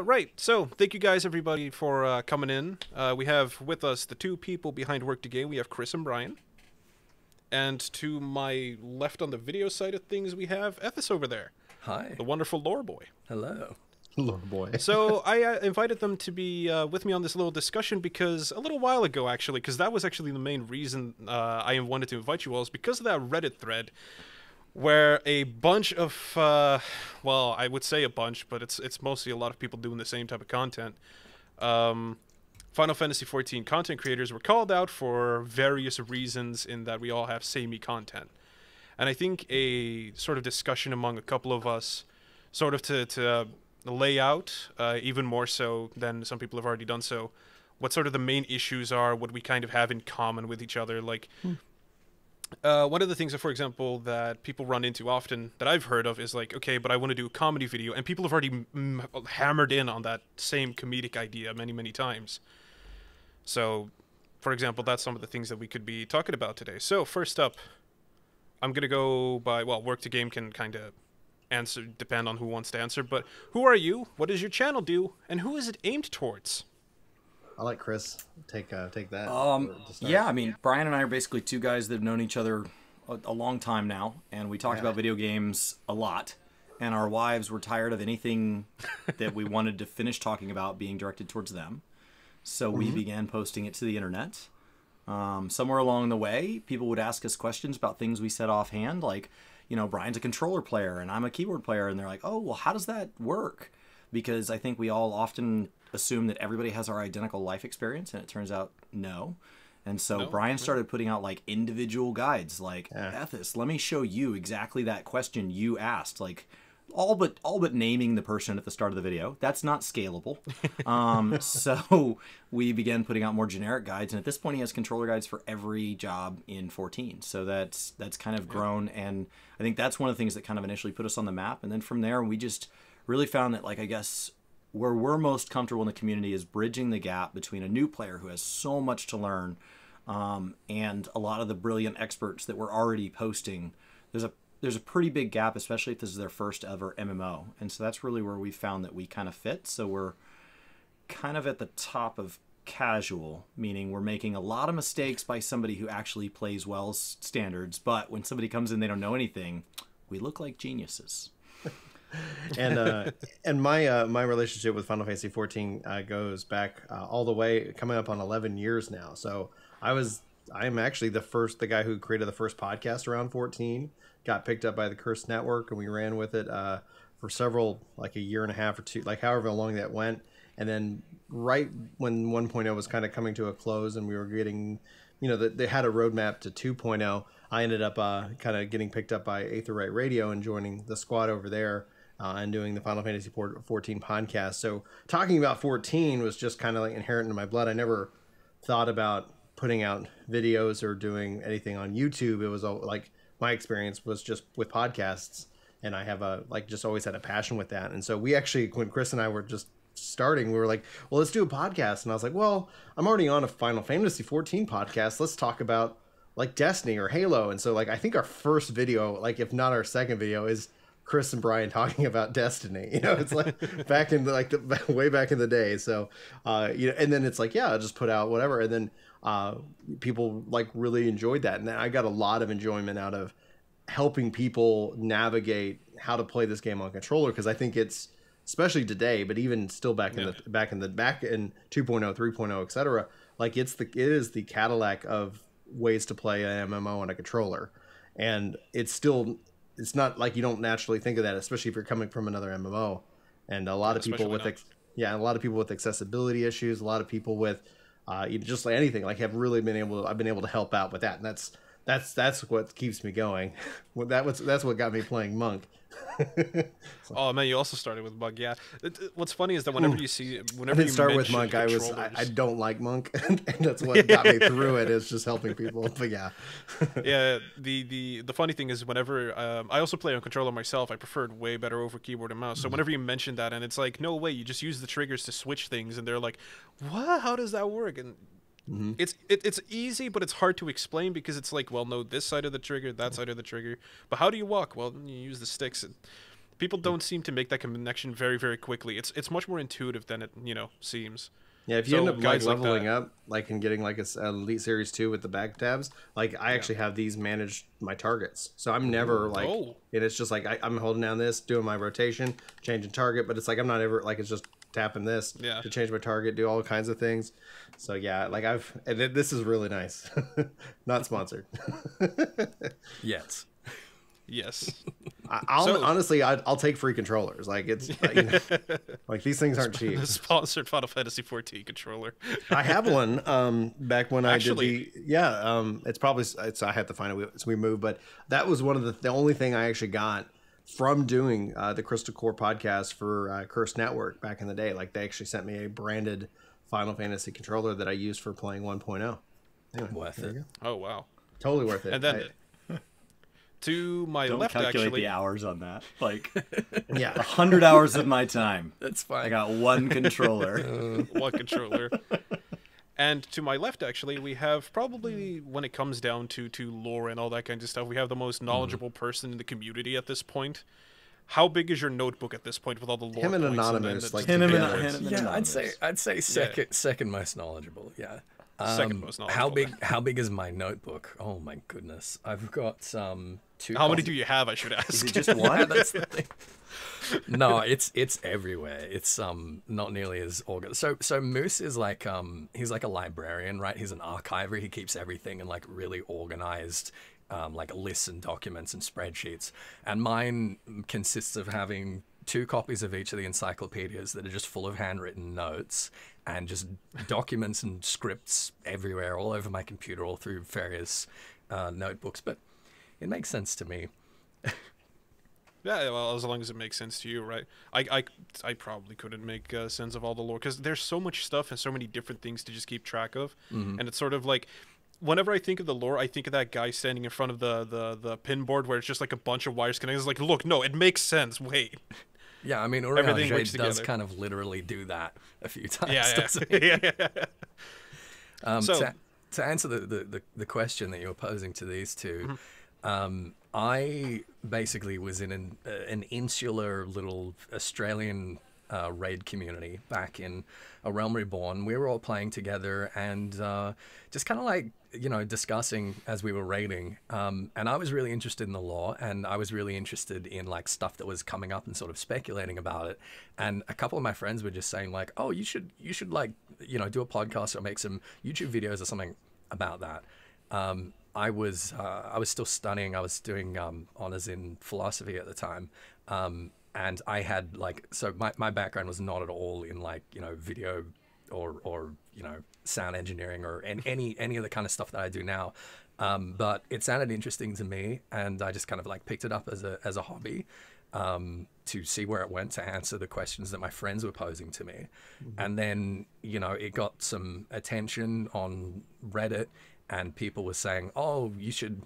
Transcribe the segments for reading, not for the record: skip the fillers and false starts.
Right, so thank you guys, everybody, for coming in. We have with us the two people behind Work to Game. We have Chris and Brian. And to my left on the video side of things, we have Ethys over there. Hi. The wonderful lore boy. Hello. Lore boy. So I invited them to be with me on this little discussion because a little while ago, actually, because that was actually the main reason I wanted to invite you all, is because of that Reddit thread where a bunch of, well, I would say a bunch, but it's mostly a lot of people doing the same type of content. Final Fantasy XIV content creators were called out for various reasons in that we all have samey content. And I think a sort of discussion among a couple of us, sort of to lay out, even more so than some people have already done so, what sort of the main issues are, what we kind of have in common with each other. Like, one of the things that, for example, that people run into often, that I've heard of, is like, okay, but I want to do a comedy video, and people have already hammered in on that same comedic idea many, many times. So, for example, that's some of the things that we could be talking about today. So, first up, I'm going to go by, well, Work to Game can kind of answer, depend on who wants to answer, but who are you, what does your channel do, and who is it aimed towards? I'll let Chris take that. Yeah, I mean, Brian and I are basically two guys that have known each other a long time now, and we talked about video games a lot, and our wives were tired of anything that we wanted to finish talking about being directed towards them. So we began posting it to the internet. Somewhere along the way, people would ask us questions about things we said offhand, like, you know, Brian's a controller player and I'm a keyboard player, and they're like, oh, well, how does that work? Because I think we all often assume that everybody has our identical life experience, and it turns out no. And so Brian started putting out like individual guides, like, Ethys, let me show you exactly that question you asked, like all but naming the person at the start of the video. That's not scalable. So we began putting out more generic guides, and at this point he has controller guides for every job in 14. So that's kind of grown, and I think that's one of the things that kind of initially put us on the map. And then from there we just really found that, like, I guess where we're most comfortable in the community is bridging the gap between a new player who has so much to learn and a lot of the brilliant experts that were already posting. There's a pretty big gap, especially if this is their first ever MMO. And so that's really where we found that we kind of fit. So we're kind of at the top of casual, meaning we're making a lot of mistakes by somebody who actually plays well standards. But when somebody comes in, they don't know anything, we look like geniuses. And my relationship with Final Fantasy XIV goes back all the way, coming up on 11 years now. So I'm actually the guy who created the first podcast around 14. Got picked up by the Curse Network, and we ran with it for several, like a year and a half or two, like however long that went. And then right when 1.0 was kind of coming to a close, and we were getting, you know, they had a roadmap to 2.0. I ended up kind of getting picked up by Aetherite Radio and joining the squad over there. And doing the Final Fantasy 14 podcast. So talking about 14 was just kind of like inherent in my blood. I never thought about putting out videos or doing anything on YouTube. It was like my experience was just with podcasts, and I have just always had a passion with that. And so we actually, when Chris and I were just starting, we were like, well, let's do a podcast. And I was like, well, I'm already on a Final Fantasy 14 podcast. Let's talk about like Destiny or Halo. And so like I think our first video, like if not our second video, is Chris and Brian talking about Destiny. You know, it's like back in the way back in the day. So you know, and then it's like, yeah, I'll just put out whatever, and then people like really enjoyed that, and then I got a lot of enjoyment out of helping people navigate how to play this game on controller, because I think it's, especially today, but even still back in 2.0, 3.0, etc. Like it is the Cadillac of ways to play an MMO on a controller, and it's not like you don't naturally think of that, especially if you're coming from another MMO. And a lot of people with a lot of people with accessibility issues, a lot of people with just like anything, like I've been able to help out with that, and that's what keeps me going. That's what got me playing Monk. So. Oh man, you also started with Monk. Yeah. What's funny is that whenever you I didn't start with Monk. I don't like Monk, and that's what got me through it. Is just helping people. But yeah, yeah. The funny thing is, whenever I also play on controller myself, I preferred way better over keyboard and mouse. So whenever you mention that, and it's like, no way, you just use the triggers to switch things, and they're like, what? How does that work? And it's easy, but it's hard to explain, because it's like, well, no, this side of the trigger, that side of the trigger. But how do you walk? Well, you use the sticks. People don't seem to make that connection very, very quickly. It's much more intuitive than it, seems. Yeah, if you end up like leveling up, like and getting like a Elite Series 2 with the back tabs, like I actually have these manage my targets. So I'm never like, and it's just like I'm holding down this, doing my rotation, changing target, but it's like I'm not ever like it's just tapping this to change my target, do all kinds of things. So yeah, like this is really nice. Not sponsored. Yes. Yes. Honestly, I'll take free controllers. Like it's like these things aren't cheap. Sponsored Final Fantasy XIV controller. I have one back when I did it's probably I have to find it. We moved, but that was one of the only thing I actually got from doing the Crystal Core podcast for Curse Network back in the day. Like they actually sent me a branded Final Fantasy controller that I used for playing 1.0. Anyway, worth it. Oh wow, totally worth it. And then. To my left, calculate actually. The hours on that. Like, 100 hours of my time. That's fine. I got one controller. One controller. And to my left, actually, we have probably, when it comes down to lore and all that kind of stuff, we have the most knowledgeable person in the community at this point. How big is your notebook at this point with all the lore? Him and points Anonymous, and him and Anonymous. I'd say second most knowledgeable. Yeah. Second most knowledgeable. How big is my notebook? Oh my goodness, I've got two. How many do you have? I should ask. Is it just one? That's the thing. No, it's everywhere. It's not nearly as organized. So Moose is like he's like a librarian, right? He's an archiver. He keeps everything in like really organized like lists and documents and spreadsheets. And mine consists of having 2 copies of each of the encyclopedias that are just full of handwritten notes and just documents and scripts everywhere, all over my computer, all through various notebooks. But it makes sense to me. Yeah, well, as long as it makes sense to you, right? I probably couldn't make sense of all the lore because there's so much stuff and so many different things to just keep track of. And it's sort of like, whenever I think of the lore, I think of that guy standing in front of the pin board where it's just like a bunch of wires connected. It's like, look, no, it makes sense. Wait. Yeah, I mean, Uriah does kind of literally do that a few times. Doesn't he? To answer the question that you were posing to these two, I basically was in an insular little Australian raid community back in A Realm Reborn. We were all playing together and just kind of like, discussing as we were raiding. And I was really interested in the lore, and I was really interested in like stuff that was coming up and sort of speculating about it. And a couple of my friends were just saying like, oh, you should like, do a podcast or make some YouTube videos or something about that. I was still studying. I was doing honors in philosophy at the time. And I had like, so my background was not at all in like, video or sound engineering or any of the kind of stuff that I do now. But it sounded interesting to me, and I just kind of like picked it up as a hobby to see where it went, to answer the questions that my friends were posing to me. And then, it got some attention on Reddit, and people were saying, oh, you should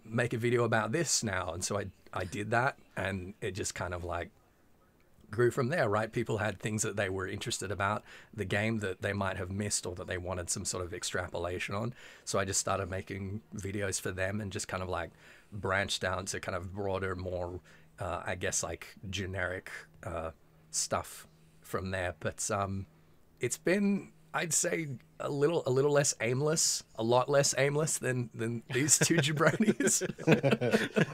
make a video about this now. And so I did that, and it just kind of like grew from there, right? People had things that they were interested about, the game that they might have missed or that they wanted some sort of extrapolation on. So I just started making videos for them and just kind of like branched down to kind of broader, more, I guess like generic stuff from there. But it's been, I'd say, a little less aimless, a lot less aimless than these two jabronis.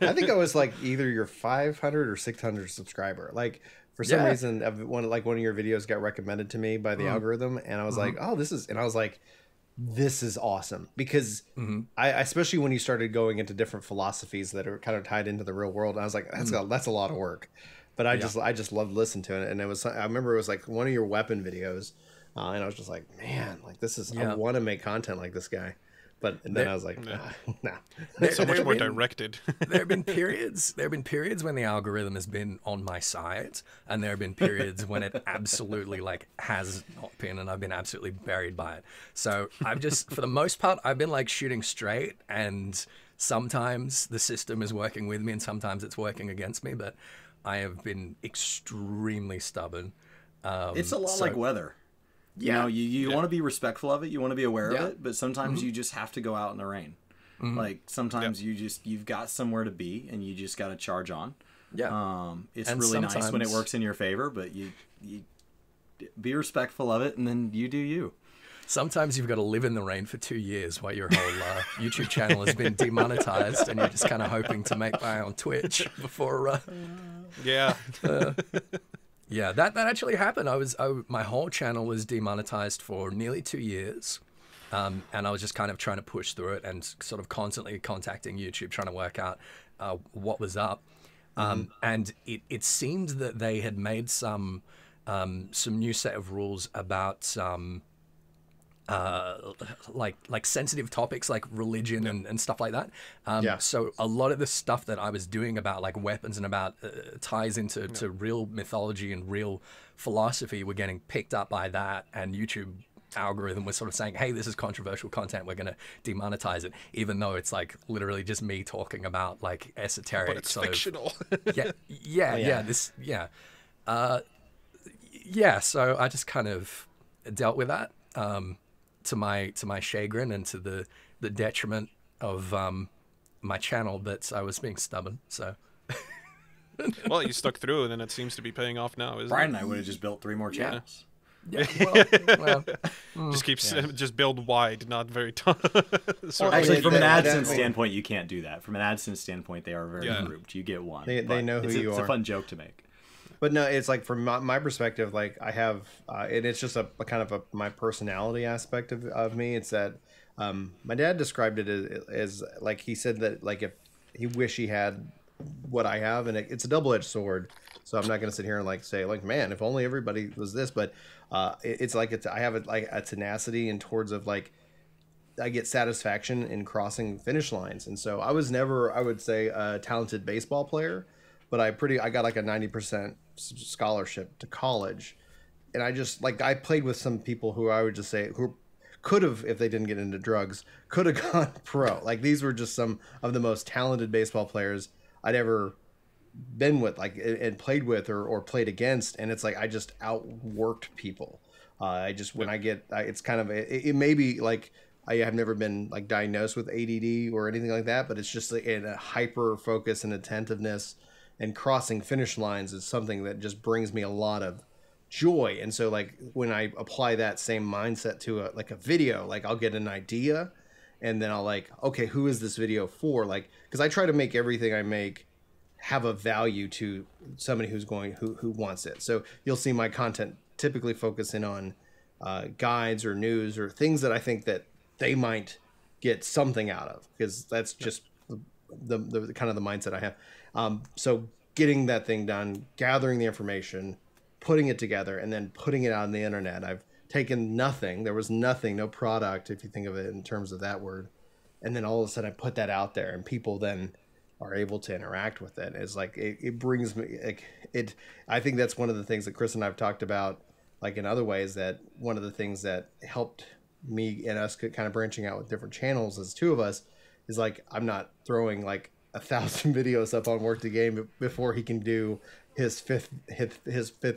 I think I was like either your 500 or 600 subscriber. Like for some reason, one of your videos got recommended to me by the algorithm, and I was like, oh, this is awesome, because I especially when you started going into different philosophies that are kind of tied into the real world, I was like, that's a lot of work. But I just loved listening to it, and I remember it was like one of your weapon videos. And I was just like, man, like this is, I want to make content like this guy. And then I was like, nah. It's so much more directed. There have been periods when the algorithm has been on my side, and there have been periods when it absolutely like has not been, and I've been absolutely buried by it. So I've just, for the most part, I've been like shooting straight, and sometimes the system is working with me and sometimes it's working against me, but I have been extremely stubborn. It's a lot like weather. Yeah. You want to be respectful of it. You want to be aware of it, but sometimes you just have to go out in the rain. Like sometimes you've got somewhere to be and you just got to charge on. Yeah. It's And really nice when it sometimes- works in your favor, but you be respectful of it, and then you do you. Sometimes you've got to live in the rain for 2 years while your whole YouTube channel has been demonetized, and you're just kind of hoping to make money on Twitch before. Yeah. Yeah, that actually happened. My whole channel was demonetized for nearly 2 years, and I was just kind of trying to push through it and sort of constantly contacting YouTube, trying to work out what was up. And it seemed that they had made some new set of rules about like sensitive topics like religion and stuff like that. So a lot of the stuff that I was doing about like weapons and about ties into to real mythology and real philosophy were getting picked up by that, and YouTube algorithm was sort of saying, hey, this is controversial content, we're going to demonetize it, even though it's like literally just me talking about like esoteric But it's fictional. So I just kind of dealt with that to my chagrin and to the detriment of my channel, but I was being stubborn. So Well, you stuck through, and then it seems to be paying off now, isn't Brian it? and I would have just built 3 more channels. yeah, Just just build wide, not very tall. Actually, from an they- AdSense they- standpoint, you can't do that. From an AdSense standpoint, they are very grouped. You get one. They but know who it's you It's a are. fun joke to make. But no, it's like from my perspective, like I have, and it's just a kind of my personality aspect of me. It's that my dad described it as like, he said that like if he wish he had what I have, and it's a double-edged sword. So I'm not going to sit here and like say like, man, if only everybody was this, but it's like I have a tenacity and towards of like, I get satisfaction in crossing finish lines. And so I was never, I would say, a talented baseball player, but I got like a 90% scholarship to college. And I just like, I played with some people who I would just say who could have, if they didn't get into drugs, could have gone pro. Like these were just some of the most talented baseball players I'd ever been with, like, and played with or played against. And it's like, I just outworked people. I just, when I get, it's kind of, it may be like, I have never been like diagnosed with ADD or anything like that, but it's just like a hyper focus and attentiveness, and crossing finish lines is something that just brings me a lot of joy. And so like when I apply that same mindset to a video, like I'll get an idea and then I'll like, okay, who is this video for? Like, cause I try to make everything I make have a value to somebody who wants it. So you'll see my content typically focusing on guides or news or things that I think that they might get something out of, because that's just the kind of the mindset I have. So getting that thing done, gathering the information, putting it together, and then putting it out on the internet. I've taken nothing. There was nothing, no product, if you think of it in terms of that word. And then all of a sudden I put that out there, and people then are able to interact with it. It's like, it brings me, like, I think that's one of the things that Chris and I have talked about, like in other ways, that one of the things that helped me and us kind of branching out with different channels as two of us is like, I'm not throwing like 1,000 videos up on Work the Game before he can do his fifth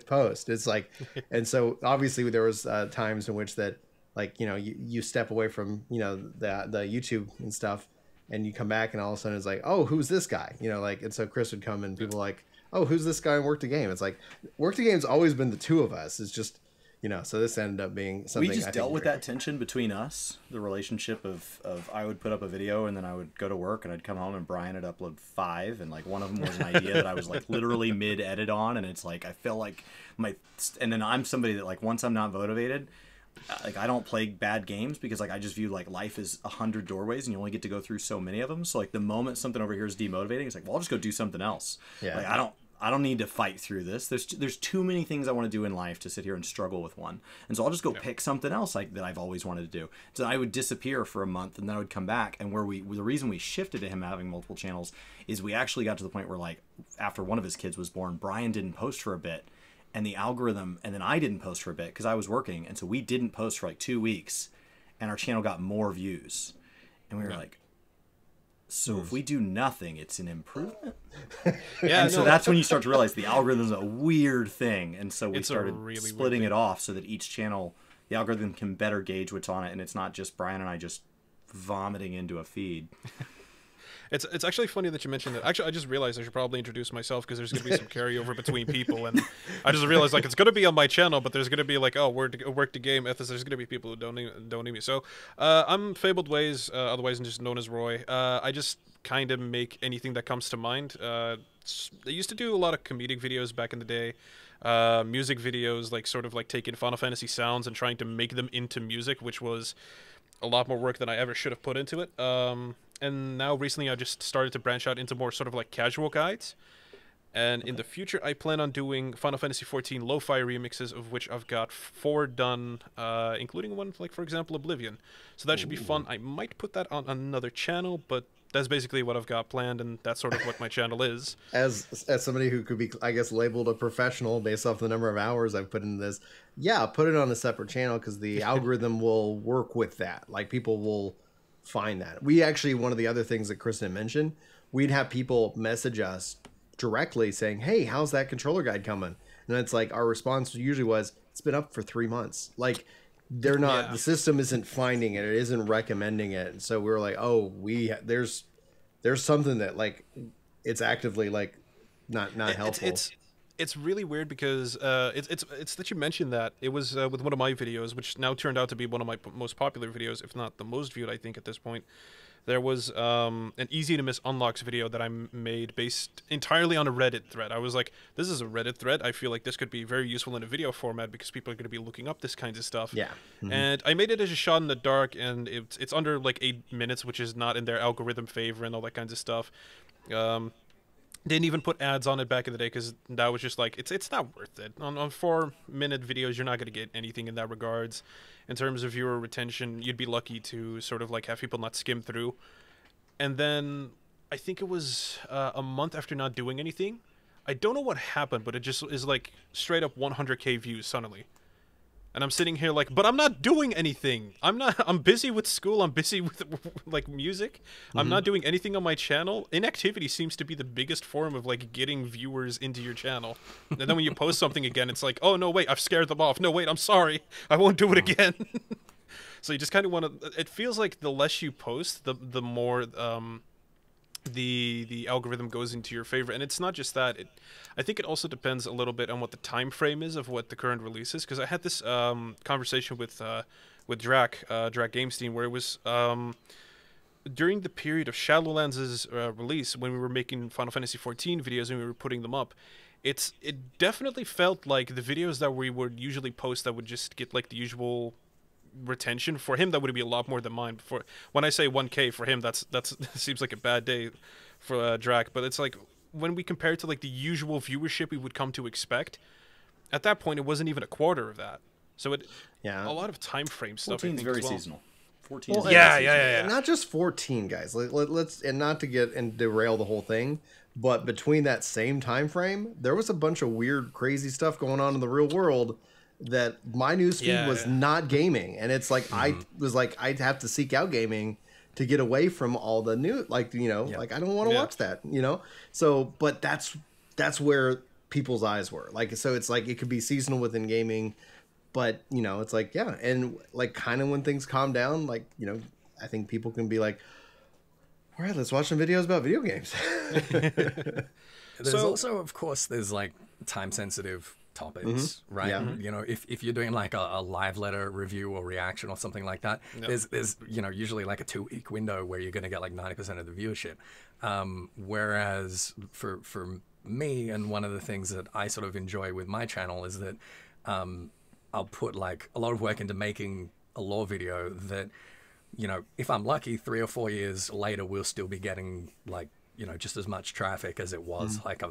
post. It's like, and so obviously there was times in which that, like, you know, you step away from, you know, the YouTube and stuff, and you come back and all of a sudden it's like, oh, who's this guy? You know, like, and so Chris would come and people like, oh, who's this guy in Work the Game? It's like, Work the Game's always been the two of us. It's just, you know, so this ended up being something. We just dealt with that tension between us, the relationship of I would put up a video and then I would go to work and I'd come home and Brian would upload 5, and like one of them was an idea that I was like literally mid edit on, and it's like I feel like and then I'm somebody that like once I'm not motivated, like I don't play bad games because like I just view like life is 100 doorways and you only get to go through so many of them. So like the moment something over here is demotivating, it's like, well, I'll just go do something else. Yeah. Like I don't need to fight through this. There's too many things I want to do in life to sit here and struggle with one. And so I'll just go pick something else like that I've always wanted to do. So I would disappear for a month and then I would come back. And the reason we shifted to him having multiple channels is we actually got to the point where like after one of his kids was born, Brian didn't post for a bit, and the algorithm, and then I didn't post for a bit because I was working. And so we didn't post for like 2 weeks and our channel got more views. And we were like, so if we do nothing, it's an improvement. Yeah, And so that's when you start to realize the algorithm is a weird thing. And so we It's a started really weird splitting thing. it off so that each channel, the algorithm can better gauge what's on it. And it's not just Brian and I just vomiting into a feed. It's actually funny that you mentioned that. Actually, I just realized I should probably introduce myself because there's going to be some carryover between people, and I just realized like it's going to be on my channel, but there's going to be like, oh, work to game Ethys. There's going to be people who don't need me. So I'm Fabled Ways, otherwise just known as Roy. I just kind of make anything that comes to mind. I used to do a lot of comedic videos back in the day. Music videos, like sort of like taking Final Fantasy sounds and trying to make them into music, which was a lot more work than I ever should have put into it. And now recently I just started to branch out into more sort of like casual guides. And in the future I plan on doing Final Fantasy XIV lo-fi remixes, of which I've got 4 done, including one like, for example, Oblivion. So that should be fun. I might put that on another channel, but that's basically what I've got planned, and that's sort of what my channel is. As somebody who could be, I guess, labeled a professional based off the number of hours I've put into this, yeah, put it on a separate channel because the algorithm will work with that. Like, people will find that. We actually, one of the other things that Kristen mentioned, we'd have people message us directly saying, hey, how's that controller guide coming? And it's like, our response usually was, it's been up for 3 months. Like, they're not, the system isn't finding it isn't recommending it. And so we were like, oh, there's something that, like, it's actively like not helpful. It's really weird because it's that you mentioned that. It was with one of my videos, which now turned out to be one of my most popular videos, if not the most viewed, I think, at this point. There was an easy to miss unlocks video that I made based entirely on a Reddit thread. I was like, this is a Reddit thread. I feel like this could be very useful in a video format because people are going to be looking up this kinds of stuff. Yeah. Mm-hmm. And I made it as a shot in the dark, and it's under like 8 minutes, which is not in their algorithm favor and all that kinds of stuff. Didn't even put ads on it back in the day because that was just like, it's not worth it. On 4-minute videos, you're not going to get anything in that regards. In terms of viewer retention, you'd be lucky to sort of like have people not skim through. And then I think it was a month after not doing anything. I don't know what happened, but it just is like straight up 100K views suddenly. And I'm sitting here like, but I'm not doing anything. I'm busy with school. I'm busy with like music. Mm-hmm. I'm not doing anything on my channel. Inactivity seems to be the biggest form of like getting viewers into your channel. And then when you post something again, it's like, oh no, wait, I've scared them off. No, wait, I'm sorry. I won't do it again. So you just kind of want to, it feels like the less you post, the more, the algorithm goes into your favor. And it's not just that. I think it also depends a little bit on what the time frame is of what the current release is, because I had this conversation with Drac Gamestein, where it was during the period of Shadowlands' release, when we were making Final Fantasy XIV videos and we were putting them up. It definitely felt like the videos that we would usually post that would just get like the usual retention, for him that would be a lot more than mine. When I say 1K for him, that's seems like a bad day for Drac, but it's like when we compare it to like the usual viewership we would come to expect, at that point it wasn't even a quarter of that. So a lot of time frame stuff. 14 is very seasonal. 14 well, yeah. Not just 14, guys. Let's and not to get and derail the whole thing, but between that same time frame, there was a bunch of weird, crazy stuff going on in the real world that my newsfeed was not gaming, and it's like I was like, I'd have to seek out gaming to get away from all the new, like, you know, like I don't want to watch that, you know. So, but that's where people's eyes were, like, so it's like it could be seasonal within gaming, but you know, it's like and like kind of when things calm down, like, you know, I think people can be like, all right, let's watch some videos about video games. There's also, of course, there's like time sensitive topics, right? Yeah. You know, if you're doing like a live letter review or reaction or something like that, there's you know, usually like a 2-week window where you're going to get like 90% of the viewership. Whereas for me, and one of the things that I sort of enjoy with my channel is that I'll put like a lot of work into making a lore video that, you know, if I'm lucky, 3 or 4 years later, we'll still be getting like, you know, just as much traffic as it was like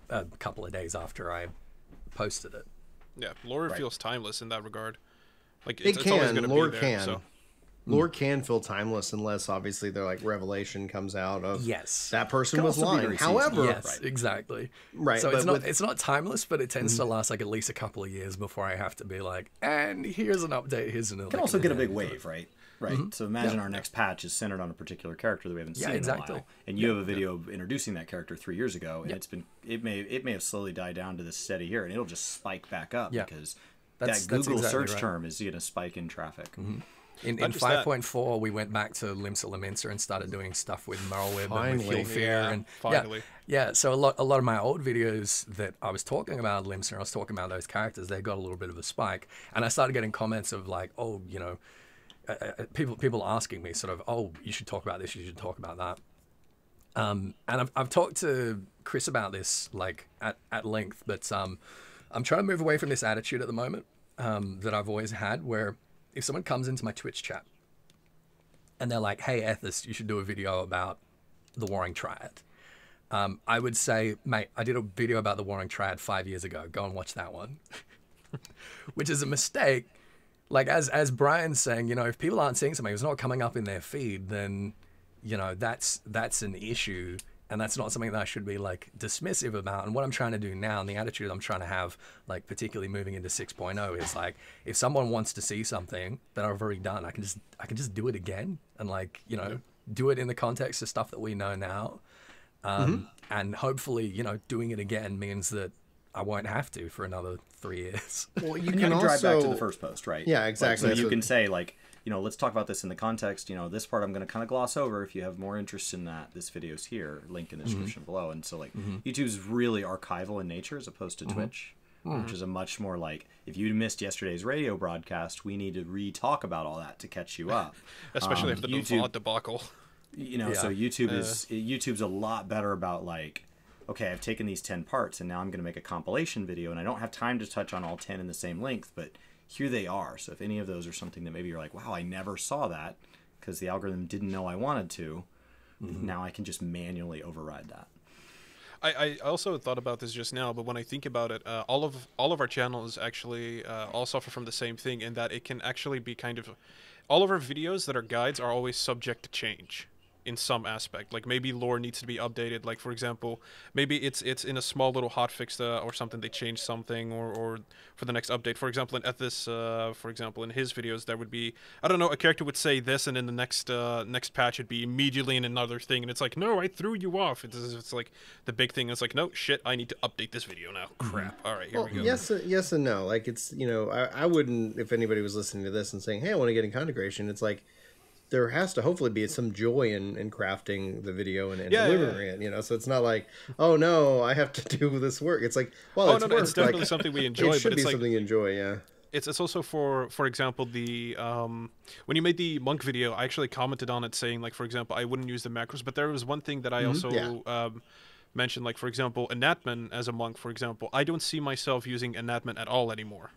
a couple of days after I posted it. Yeah, lore feels timeless in that regard. Like it can. Lore can. So. Lore can feel timeless unless obviously they're like revelation comes out of that person was lying. However, exactly. Right. So it's not timeless, but it tends to last like at least a couple of years before I have to be like, and here's an update. Here's an. It can also get a big wave, right? Right. So imagine our next patch is centered on a particular character that we haven't seen in a while, and you have a video introducing that character 3 years ago, and it may have slowly died down to this steady here, and it'll just spike back up because that Google search term is going to spike in traffic. In Not just that. 5.4, we went back to Limsa Laminsa and started doing stuff with Merlwib and with Finally. Feel Fear. Yeah, And finally. yeah. So a lot of my old videos that I was talking about Limsa, I was talking about those characters, they got a little bit of a spike. And I started getting comments of like, oh, you know, people asking me sort of, oh, you should talk about this, you should talk about that. And I've talked to Chris about this like at length, but I'm trying to move away from this attitude at the moment that I've always had, where if someone comes into my Twitch chat and they're like, hey, Ethys, you should do a video about the Warring Triad. I would say, mate, I did a video about the Warring Triad 5 years ago. Go and watch that one. Which is a mistake. Like, as Brian's saying, you know, if people aren't seeing something, it's not coming up in their feed, then, you know, that's an issue. And that's not something that I should be, like, dismissive about. And what I'm trying to do now, and the attitude I'm trying to have, like, particularly moving into 6.0, is, like, if someone wants to see something that I've already done, I can just do it again. And, like, you know, do it in the context of stuff that we know now. And hopefully, you know, doing it again means that I won't have to for another 3 years. Well, you You can can drive also back to the first post, right? Yeah, exactly. Like, so you can say, like, you know, let's talk about this in the context. You know, this part I'm going to kind of gloss over. If you have more interest in that, this video's here. Link in the description below. And so, like, YouTube's really archival in nature as opposed to Twitch, which is a much more like, if you missed yesterday's radio broadcast, we need to re-talk about all that to catch you up. Especially after the VOD debacle. You know, so YouTube's a lot better about, like, okay, I've taken these 10 parts and now I'm going to make a compilation video, and I don't have time to touch on all 10 in the same length, but here they are. So if any of those are something that maybe you're like, wow, I never saw that because the algorithm didn't know I wanted to, now I can just manually override that. I also thought about this just now, but when I think about it, all of our channels actually all suffer from the same thing, in that it can actually be kind of, all of our videos that are guides are always subject to change in some aspect. Like, maybe lore needs to be updated. Like, for example, maybe it's in a small little hotfix or something, they change something, or for the next update. For example, in Ethys, for example, in his videos, there would be, I don't know, a character would say this, and in the next patch it'd be immediately in another thing, and it's like, no, I threw you off. It's like the big thing. It's like, no, shit, I need to update this video now. Crap. All right, here we go. Yes and no. Like, it's, you know, I wouldn't, if anybody was listening to this and saying, hey, I want to get in content creation, it's like, there has to hopefully be some joy in crafting the video and delivering it, you know. So it's not like, oh no, I have to do this work. It's like, well, it's work. It's definitely something we enjoy. It should but be it's something you enjoy, yeah. It's also for example, the when you made the monk video, I actually commented on it saying, like, for example, I wouldn't use the macros, but there was one thing that I also mentioned, like, for example, Anatman as a monk, for example, I don't see myself using Anatman at all anymore.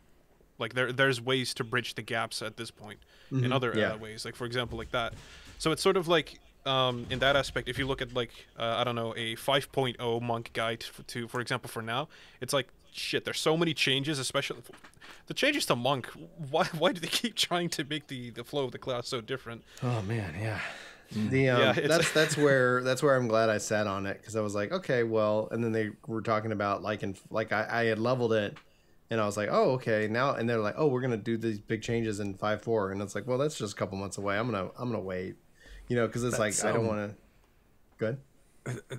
Like, there's ways to bridge the gaps at this point in other ways, like, for example, like that. So it's sort of like, in that aspect, if you look at, like, I don't know, a 5.0 monk guide for example, for now, it's like, shit, there's so many changes, especially the changes to monk. Why do they keep trying to make the flow of the class so different? Oh man, yeah. That's where I'm glad I sat on it, because I was like, okay, well, and then they were talking about, like, I had leveled it, and I was like, oh, okay, now, and they're like, oh, we're gonna do these big changes in 5.4, and it's like, well, that's just a couple months away. I'm gonna wait, you know, because it's like, I don't want to. Good.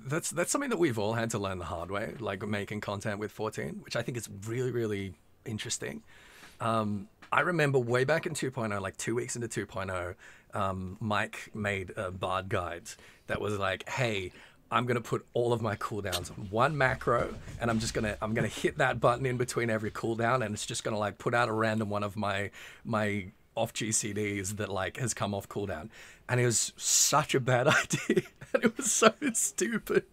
That's something that we've all had to learn the hard way, like making content with 14, which I think is really, really interesting. I remember way back in 2.0, like 2 weeks into 2.0, Mike made a Bard guide that was like, hey, I'm gonna put all of my cooldowns on one macro, and I'm gonna hit that button in between every cooldown, and it's just gonna, like, put out a random one of my off GCDs that, like, has come off cooldown. And it was such a bad idea, and it was so stupid.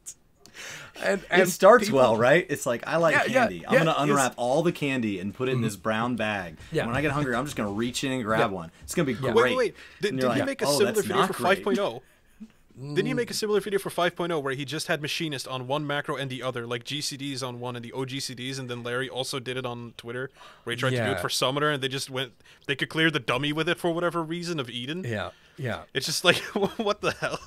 And it starts well, right? It's like, I like candy. I'm gonna unwrap all the candy and put it in this brown bag. And when I get hungry, I'm just gonna reach in and grab one. It's gonna be great. Wait. Did he make a similar video for 5.0? Didn't he make a similar video for 5.0 where he just had Machinist on one macro and the other, like GCDs on one and the OGCDs, and then Larry also did it on Twitter where he tried to do it for Summoner, and they could clear the dummy with it for whatever reason of Eden. Yeah. It's just like, what the hell?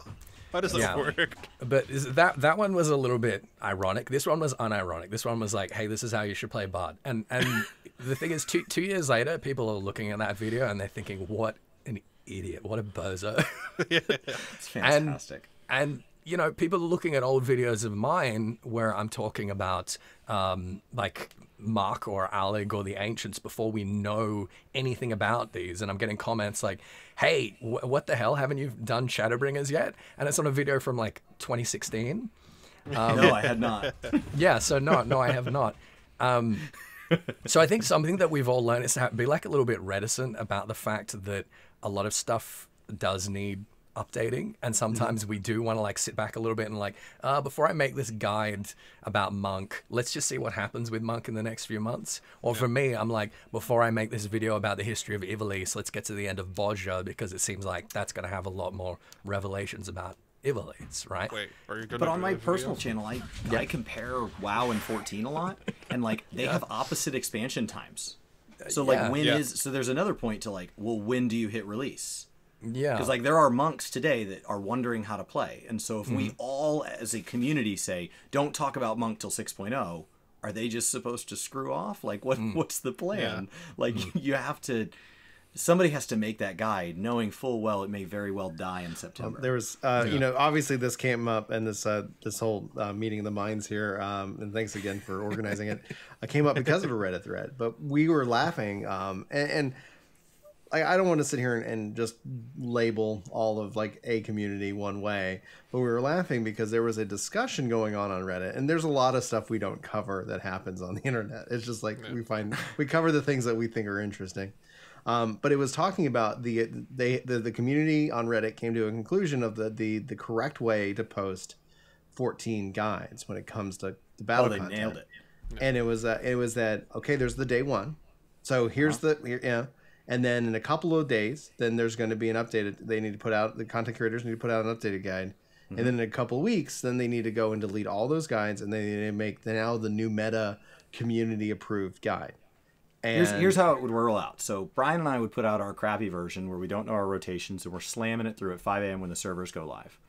How does that work? But that one was a little bit ironic. This one was unironic. This one was like, hey, this is how you should play Bard. And the thing is, two years later, people are looking at that video and they're thinking, what an idiot, what a bozo. It's fantastic. And you know, people are looking at old videos of mine where I'm talking about like Mark or Alec or the Ancients before we know anything about these, and I'm getting comments like, hey, what the hell, haven't you done Shadowbringers yet? And it's on a video from like 2016. No, I had not. Yeah, so no, I have not. So I think something that we've all learned is to be like a little bit reticent about the fact that a lot of stuff does need updating, and sometimes we do want to like sit back a little bit and like, before I make this guide about Monk, let's just see what happens with Monk in the next few months. Or for me, I'm like, before I make this video about the history of Ivalice, let's get to the end of Bodja, because it seems like that's going to have a lot more revelations about Ivalice, right? Wait, are you gonna But on do my a video? personal channel, I compare WoW and 14 a lot, and like they have opposite expansion times. So like so there's another point to like, well, when do you hit release? Yeah. Because like there are monks today that are wondering how to play, and so if we all as a community say don't talk about Monk till 6.0, are they just supposed to screw off? Like what's the plan? Like you have to. Somebody has to make that guide, knowing full well it may very well die in September. There was, you know, obviously this came up, and this whole meeting of the minds here, and thanks again for organizing it, came up because of a Reddit thread. But we were laughing, and I don't want to sit here and just label all of like a community one way, but we were laughing because there was a discussion going on Reddit, and there's a lot of stuff we don't cover that happens on the internet. It's just like we cover the things that we think are interesting. But it was talking about the community on Reddit came to a conclusion of the correct way to post 14 guides when it comes to the battle content. They nailed it. And it was that okay, there's the day one, so here's and then in a couple of days, then there's going to be an updated. They need to put out, the content creators need to put out an updated guide, and then in a couple of weeks, then they need to go and delete all those guides, and they need to make now the new meta community approved guide. And here's how it would roll out. So Brian and I would put out our crappy version where we don't know our rotations, and we're slamming it through at 5 a.m. when the servers go live.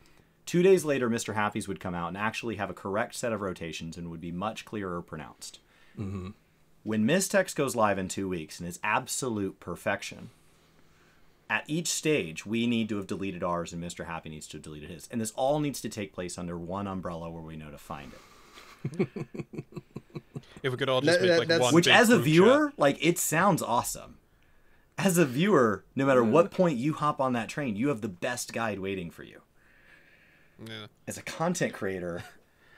2 days later, Mr. Happy's would come out and actually have a correct set of rotations and would be much clearer pronounced. When Mistex goes live in 2 weeks and it's absolute perfection, at each stage, we need to have deleted ours and Mr. Happy needs to have deleted his. And this all needs to take place under one umbrella where we know to find it. If we could all just make like one Which, big as a group viewer, chat. like, it sounds awesome. As a viewer, no matter what point you hop on that train, you have the best guide waiting for you. Yeah. As a content creator,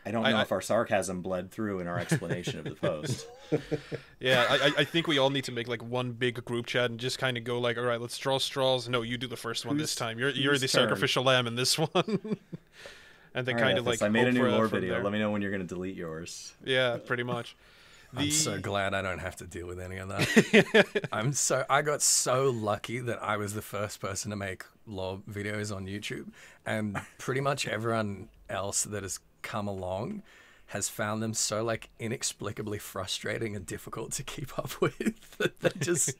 I don't know if our sarcasm bled through in our explanation of the post. Yeah, I think we all need to make like one big group chat and just kind of go like, all right, let's draw straws. No, you do the first one this time. You're the sacrificial lamb in this one. And then kind of like, I made a new lore from video. there. Let me know when you're going to delete yours. Yeah, pretty much. I'm so glad I don't have to deal with any of that. I got so lucky that I was the first person to make lore videos on YouTube, and pretty much everyone else that has come along has found them so like inexplicably frustrating and difficult to keep up with that they just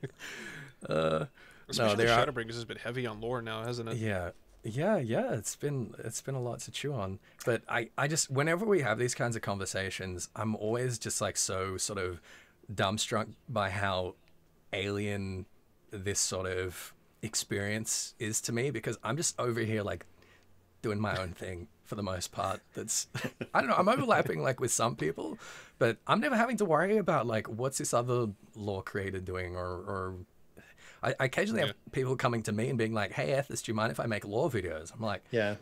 Especially Shadowbringers has been heavy on lore now, hasn't it? Yeah. It's been a lot to chew on. But I just, whenever we have these kinds of conversations, I'm always just like so sort of dumbstruck by how alien this sort of experience is to me, because I'm just over here like doing my own thing for the most part. That's, I don't know, I'm overlapping like with some people, but I'm never having to worry about like what's this other lore creator doing, or I occasionally have people coming to me and being like, hey, Ethys, do you mind if I make lore videos? I'm like, yeah,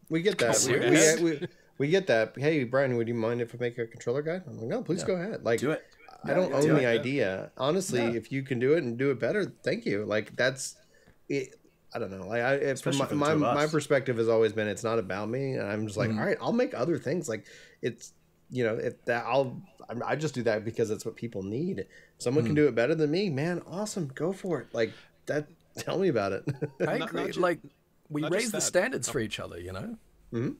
we get that. We get that. Hey, Brian, would you mind if I make a controller guide? I'm like, no, please go ahead. Like, Do it. I don't own the idea. Honestly, if you can do it and do it better, thank you. Like, that's it. I don't know. Like, from my perspective has always been, it's not about me. And I'm just like, all right, I'll make other things. Like, it's, you know, I just do that because it's what people need. If someone can do it better than me, man, awesome, go for it. Like that, tell me about it. I agree. Like, we raise the standards for each other, you know? Mm-hmm.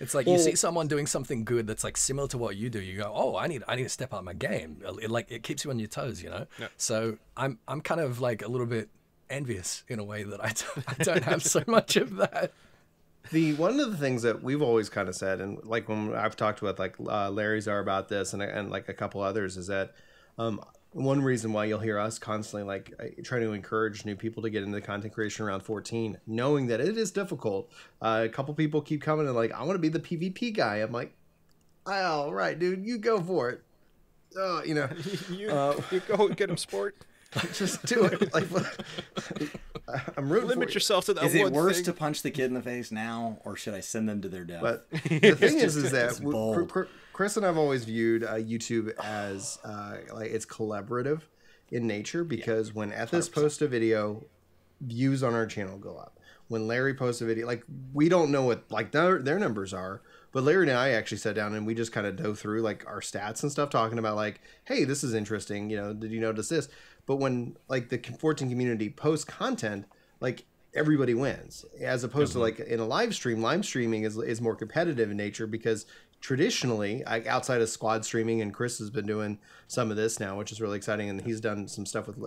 It's like you see someone doing something good that's like similar to what you do. You go, oh, I need to step up my game. It keeps you on your toes, you know? Yeah. So I'm kind of like a little bit envious in a way that I don't have so much of that. One of the things that we've always kind of said, and like when I've talked with like Larry Czar about this and like a couple others, is that one reason why you'll hear us constantly like trying to encourage new people to get into content creation around 14, knowing that it is difficult. A couple people keep coming and like, I want to be the PvP guy. I'm like, all right, dude, you go for it. You know, you go get him, sport. Just do it. Like, I'm rooting Limit for yourself to that. Is it one worse thing. to punch the kid in the face now, or should I send them to their death? But the thing is that it's bold. Chris and I've always viewed YouTube as like it's collaborative in nature, because when Ethys posts a video, views on our channel go up. When Larry posts a video, like we don't know what like their numbers are, but Larry and I actually sat down and we just kind of dove through like our stats and stuff, talking about like, hey, this is interesting. You know, did you notice this? But when like the 14 community posts content, like everybody wins, as opposed to like in a live streaming is more competitive in nature, because traditionally, outside of squad streaming, and Chris has been doing some of this now, which is really exciting, and he's done some stuff with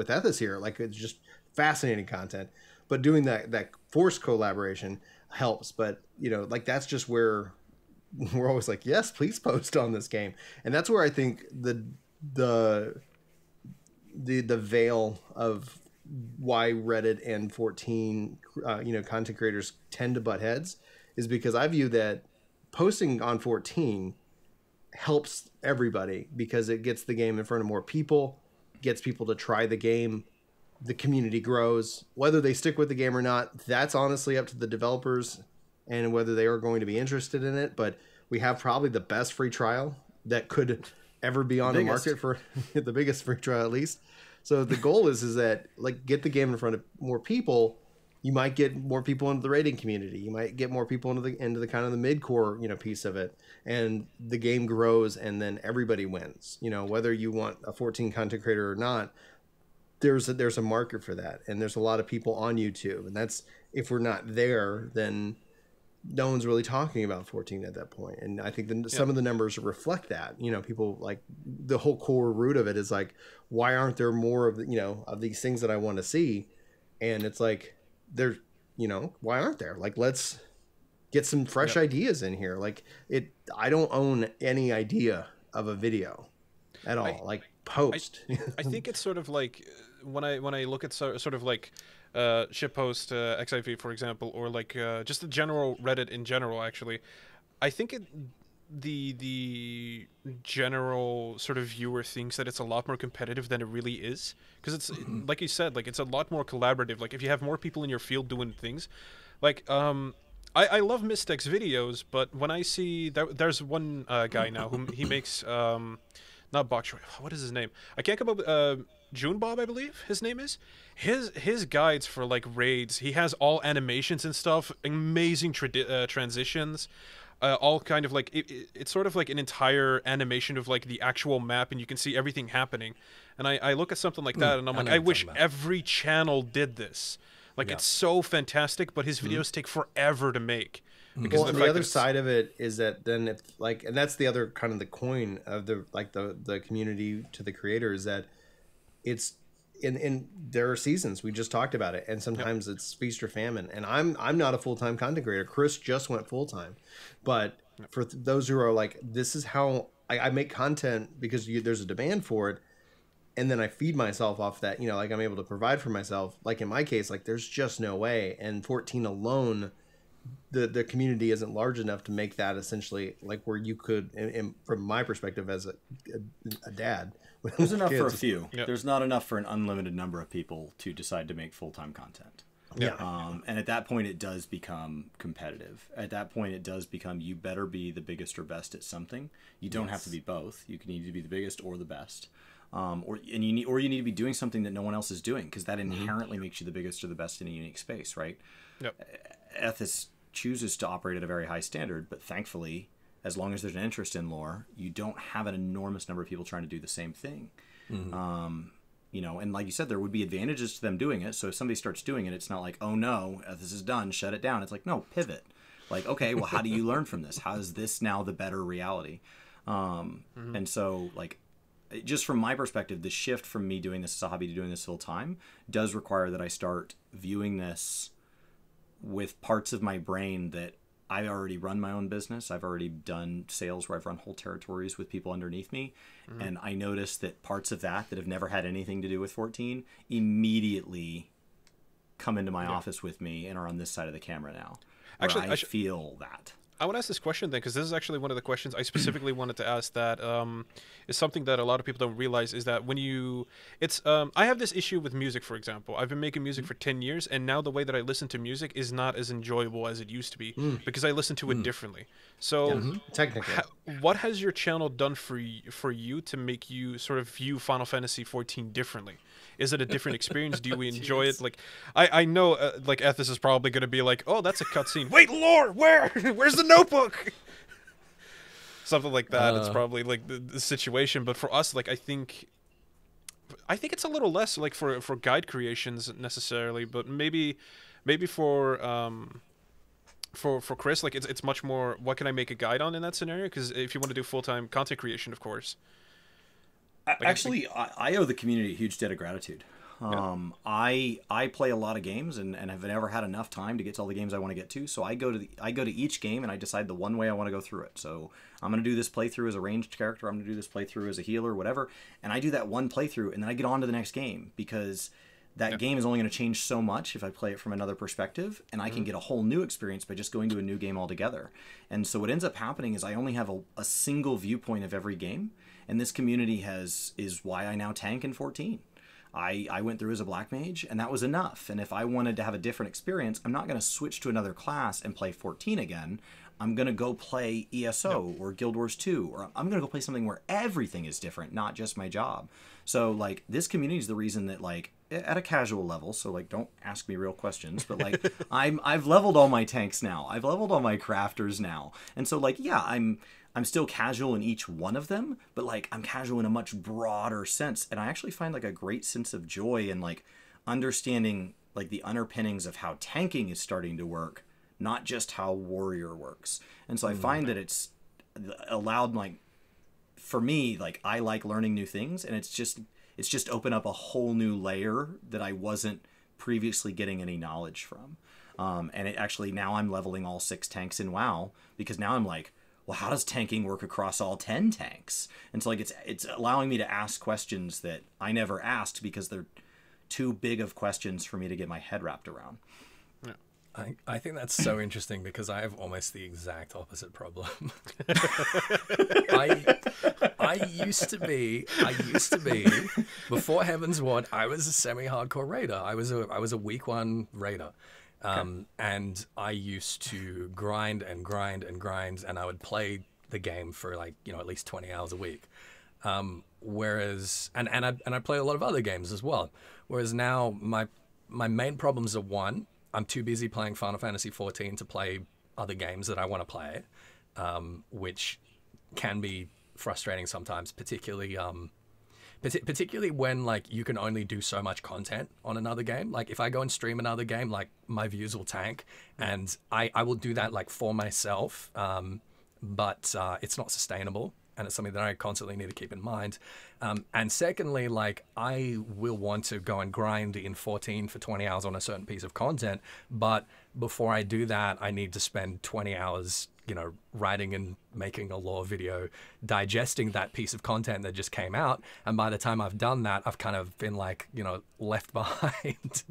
Ethys here. Like it's just fascinating content. But doing that forced collaboration helps. But you know, like that's just where we're always like, yes, please post on this game, and that's where I think the veil of why Reddit and 14 content creators tend to butt heads is because I view that posting on 14 helps everybody, because it gets the game in front of more people, gets people to try the game, the community grows. Whether they stick with the game or not, that's honestly up to the developers and whether they are going to be interested in it. But we have probably the best free trial that could ever be on the market, for the biggest free trial at least. So the goal is that like get the game in front of more people. You might get more people into the raiding community. You might get more people into the kind of the mid-core, piece of it, and the game grows, and then everybody wins. Whether you want a 14 content creator or not, there's a market for that, and there's a lot of people on YouTube, and that's, if we're not there, then no one's really talking about 14 at that point. And I think some of the numbers reflect that. People like the whole core root of it is like, why aren't there more of of these things that I want to see? And it's like, there, why aren't there? Like, let's get some fresh ideas in here. Like I don't own any idea of a video at all. Post. I think it's sort of like when I look at sort of like shitpost XIV, for example, or like just the general Reddit in general. Actually, I think the general sort of viewer thinks that it's a lot more competitive than it really is, because it's like you said, like it's a lot more collaborative. Like if you have more people in your field doing things, like I love Mystek's videos, but when I see there's one guy now who he makes not Bok Choy, what is his name? I can't come up with June Bob, I believe his name is. His guides for like raids, he has all animations and stuff, amazing transitions. All kind of like it's sort of like an entire animation of like the actual map, and you can see everything happening. And I look at something like that, and I'm like, I wish every channel did this. Like it's so fantastic, but his videos take forever to make. Because well, the other side of it is that then if like, and that's the other kind of the coin of the community to the creator, is that it's in there are seasons. We just talked about it, and sometimes it's feast or famine. And I'm not a full-time content creator. Chris just went full-time, but for those who are like, this is how I make content, because there's a demand for it, and then I feed myself off that. Like I'm able to provide for myself. Like in my case, like there's just no way. And 14 alone, the community isn't large enough to make that essentially like where you could, and from my perspective as a dad. There's enough for a few. Yep. There's not enough for an unlimited number of people to decide to make full-time content. Yeah. And at that point, it does become competitive. At that point, it does become, you better be the biggest or best at something. You don't have to be both. You can either be the biggest or the best. Or you need to be doing something that no one else is doing, because that inherently makes you the biggest or the best in a unique space, right? Yep. Ethys chooses to operate at a very high standard, but thankfully, as long as there's an interest in lore, you don't have an enormous number of people trying to do the same thing. And like you said, there would be advantages to them doing it. So if somebody starts doing it, it's not like, oh no, this is done, shut it down. It's like, no, pivot. Like, okay, well, how do you learn from this? How is this now the better reality? And so, like, just from my perspective, the shift from me doing this as a hobby to doing this full time does require that I start viewing this with parts of my brain that I already run my own business. I've already done sales where I've run whole territories with people underneath me. And I noticed that parts of that have never had anything to do with 14 immediately come into my office with me and are on this side of the camera now. Actually, I feel that. I would ask this question then, because this is actually one of the questions I specifically wanted to ask that is something that a lot of people don't realize, is that when you... I have this issue with music, for example. I've been making music for 10 years, and now the way that I listen to music is not as enjoyable as it used to be, because I listen to it differently. So, technically, what has your channel done for you to make you sort of view Final Fantasy 14 differently? Is it a different experience? Do you enjoy it? Like, I know, like, Ethys is probably going to be like, oh, that's a cutscene. Wait, lore, where? Where's the notebook? Something like that. It's probably, like, the situation. But for us, like, I think it's a little less, like, for guide creations necessarily. But maybe for Chris, like, it's much more, what can I make a guide on in that scenario? Because if you want to do full-time content creation, of course. Like, actually, I owe the community a huge debt of gratitude. I play a lot of games and have never had enough time to get to all the games I want to get to. So I go to each game and I decide the one way I want to go through it. So I'm going to do this playthrough as a ranged character. I'm going to do this playthrough as a healer, whatever. And I do that one playthrough and then I get on to the next game, because that game is only going to change so much if I play it from another perspective, and I can get a whole new experience by just going to a new game altogether. And so what ends up happening is I only have a single viewpoint of every game. And this community is why I now tank in 14. I went through as a black mage, and that was enough. And if I wanted to have a different experience, I'm not going to switch to another class and play 14 again. I'm going to go play ESO or Guild Wars 2, or I'm going to go play something where everything is different, not just my job. So, like, this community is the reason that, like, at a casual level, so, like, don't ask me real questions, but, like, I've leveled all my tanks now. I've leveled all my crafters now. And so, like, yeah, I'm still casual in each one of them, but, like, I'm casual in a much broader sense. And I actually find, like, a great sense of joy in, like, understanding, like, the underpinnings of how tanking is starting to work, not just how warrior works. And so I find that it's allowed, like, for me, like, I like learning new things, and it's just opened up a whole new layer that I wasn't previously getting any knowledge from. And it actually, now I'm leveling all 6 tanks in WoW, because now I'm like, well, how does tanking work across all 10 tanks? And so, like, it's allowing me to ask questions that I never asked because they're too big of questions for me to get my head wrapped around. I think that's so interesting, because I have almost the exact opposite problem. I used to be before Heaven's Ward, I was a semi-hardcore raider. I was a week 1 raider. And I used to grind and grind and grind, and I would play the game for, like, you know, at least 20 hours a week. Whereas, and I play a lot of other games as well. Whereas now my main problems are, one, I'm too busy playing Final Fantasy 14 to play other games that I want to play, which can be frustrating sometimes, particularly when, like, you can only do so much content on another game. Like, if I go and stream another game, like, my views will tank, and I will do that, like, for myself, but it's not sustainable, and it's something that I constantly need to keep in mind. And secondly, like, I will want to go and grind in 14 for 20 hours on a certain piece of content, but before I do that, I need to spend 20 hours, you know, writing and making a lore video, digesting that piece of content that just came out. And by the time I've done that, I've kind of been, like, you know, left behind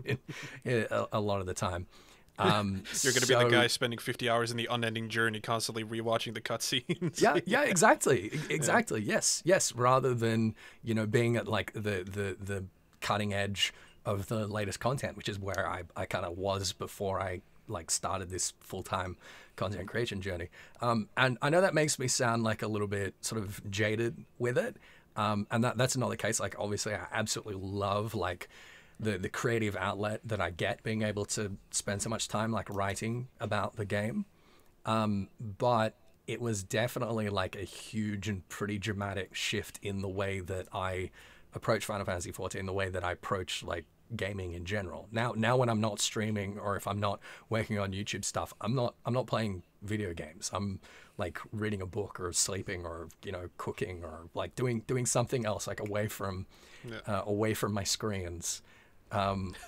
a lot of the time. You're going to be the guy spending 50 hours in the unending journey, constantly rewatching the cutscenes. Yeah, exactly. Yeah. Yes. Rather than, you know, being at, like, the cutting edge of the latest content, which is where I kind of was before I, like, started this full-time content creation journey. And I know that makes me sound like a little bit sort of jaded with it. And that's not the case. Like, obviously, I absolutely love, like, the creative outlet that I get being able to spend so much time, like, writing about the game. But it was definitely, like, a huge and pretty dramatic shift in the way that I approach Final Fantasy XIV, the way that I approach, like, gaming in general. Now when I'm not streaming, or if I'm not working on YouTube stuff, I'm not playing video games. I'm, like, reading a book or sleeping or, you know, cooking or, like, doing something else, like, away from my screens.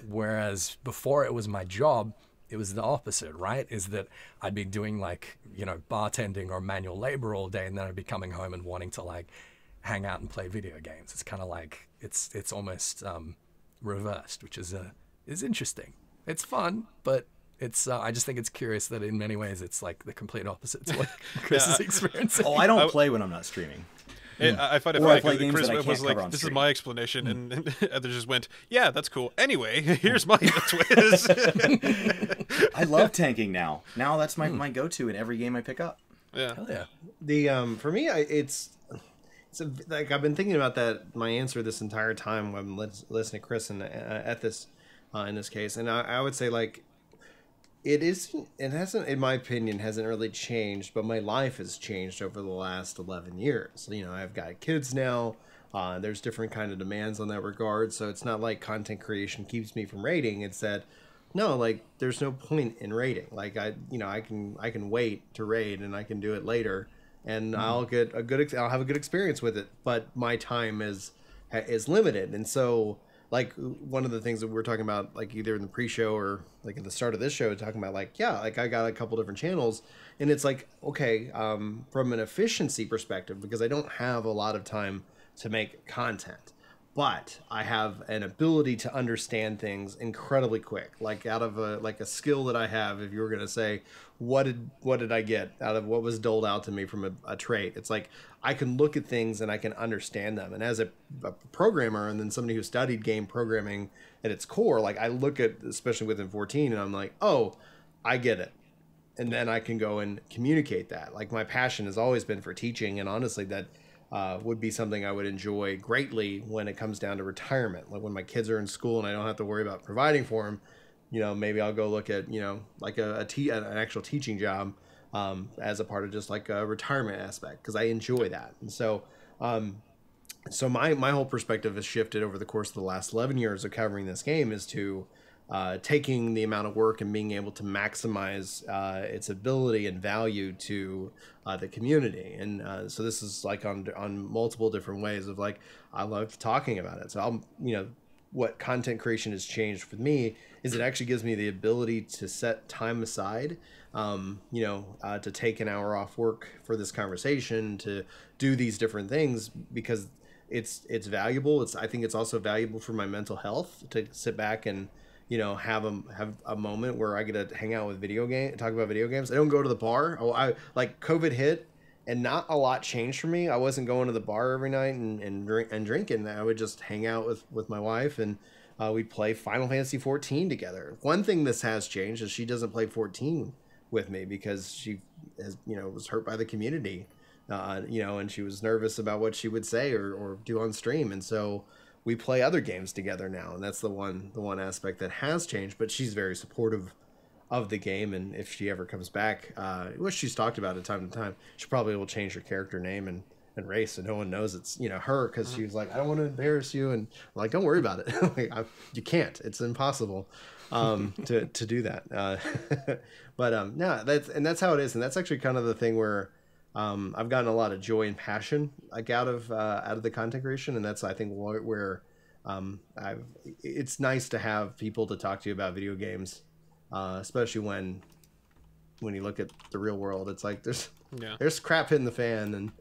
Whereas before it was my job, it was the opposite, right? Is that I'd be doing like, you know, bartending or manual labor all day, and then I'd be coming home and wanting to like hang out and play video games. It's kind of like it's almost reversed, which is interesting. It's fun, but it's I just think it's curious that in many ways it's like the complete opposite to what Chris is experiencing. Oh, I don't play when I'm not streaming. I find it Or I funny. play games Chris that I can't was cover like, on "This is stream." my explanation," and others just went, "Yeah, that's cool. Anyway, here's my twist." I love tanking now. Now that's my go-to in every game I pick up. Yeah. Hell yeah. The for me, like I've been thinking about that, my answer this entire time when I'm listening to Chris and Ethys in this case, and I would say like it hasn't, in my opinion, hasn't really changed, but my life has changed over the last 11 years. You know, I've got kids now. There's different kind of demands on that regard, so it's not like content creation keeps me from raiding. It's that no, like there's no point in raiding. Like I can wait to raid and I can do it later, and I'll have a good experience with it. But my time is limited, and so like one of the things that we're talking about, like either in the pre-show or like at the start of this show, talking about like, yeah, like I got a couple different channels, and it's like, okay, from an efficiency perspective, because I don't have a lot of time to make content, but I have an ability to understand things incredibly quick. Like out of a skill that I have, if you were going to say, what did I get out of what was doled out to me from a trait? It's like I can look at things and I can understand them. And as a programmer, and then somebody who studied game programming at its core, like I look at, especially within 14, and I'm like, oh, I get it. And then I can go and communicate that. Like my passion has always been for teaching, and honestly, that would be something I would enjoy greatly when it comes down to retirement. Like when my kids are in school and I don't have to worry about providing for them, you know, maybe I'll go look at, you know, like an actual teaching job as a part of just like a retirement aspect, because I enjoy that. And so so my whole perspective has shifted over the course of the last 11 years of covering this game, is to taking the amount of work and being able to maximize its ability and value to the community. And so this is like on multiple different ways of like, I love talking about it. So I'll, you know, what content creation has changed for me is it actually gives me the ability to set time aside, you know, to take an hour off work for this conversation, to do these different things, because it's valuable. I think it's also valuable for my mental health to sit back and, you know, have a moment where I get to hang out with talk about video games. I don't go to the bar. I like COVID hit and not a lot changed for me. I wasn't going to the bar every night and drinking. I would just hang out with my wife, and we'd play Final Fantasy 14 together. One thing this has changed is she doesn't play 14 with me because she has, you know, was hurt by the community, you know, and she was nervous about what she would say or do on stream. And so we play other games together now, and that's the one aspect that has changed. But she's very supportive of the game, and if she ever comes back, which she's talked about at time to time, she probably will change her character name and race, so no one knows it's, you know, her, because she was like, I don't want to embarrass you, and I'm like, don't worry about it. Like, you can't. It's impossible to do that. But no, that's how it is, and that's actually kind of the thing where I've gotten a lot of joy and passion like out of the content creation, and that's, I think, where it's nice to have people to talk to you about video games, especially when you look at the real world. It's like there's crap hitting the fan, and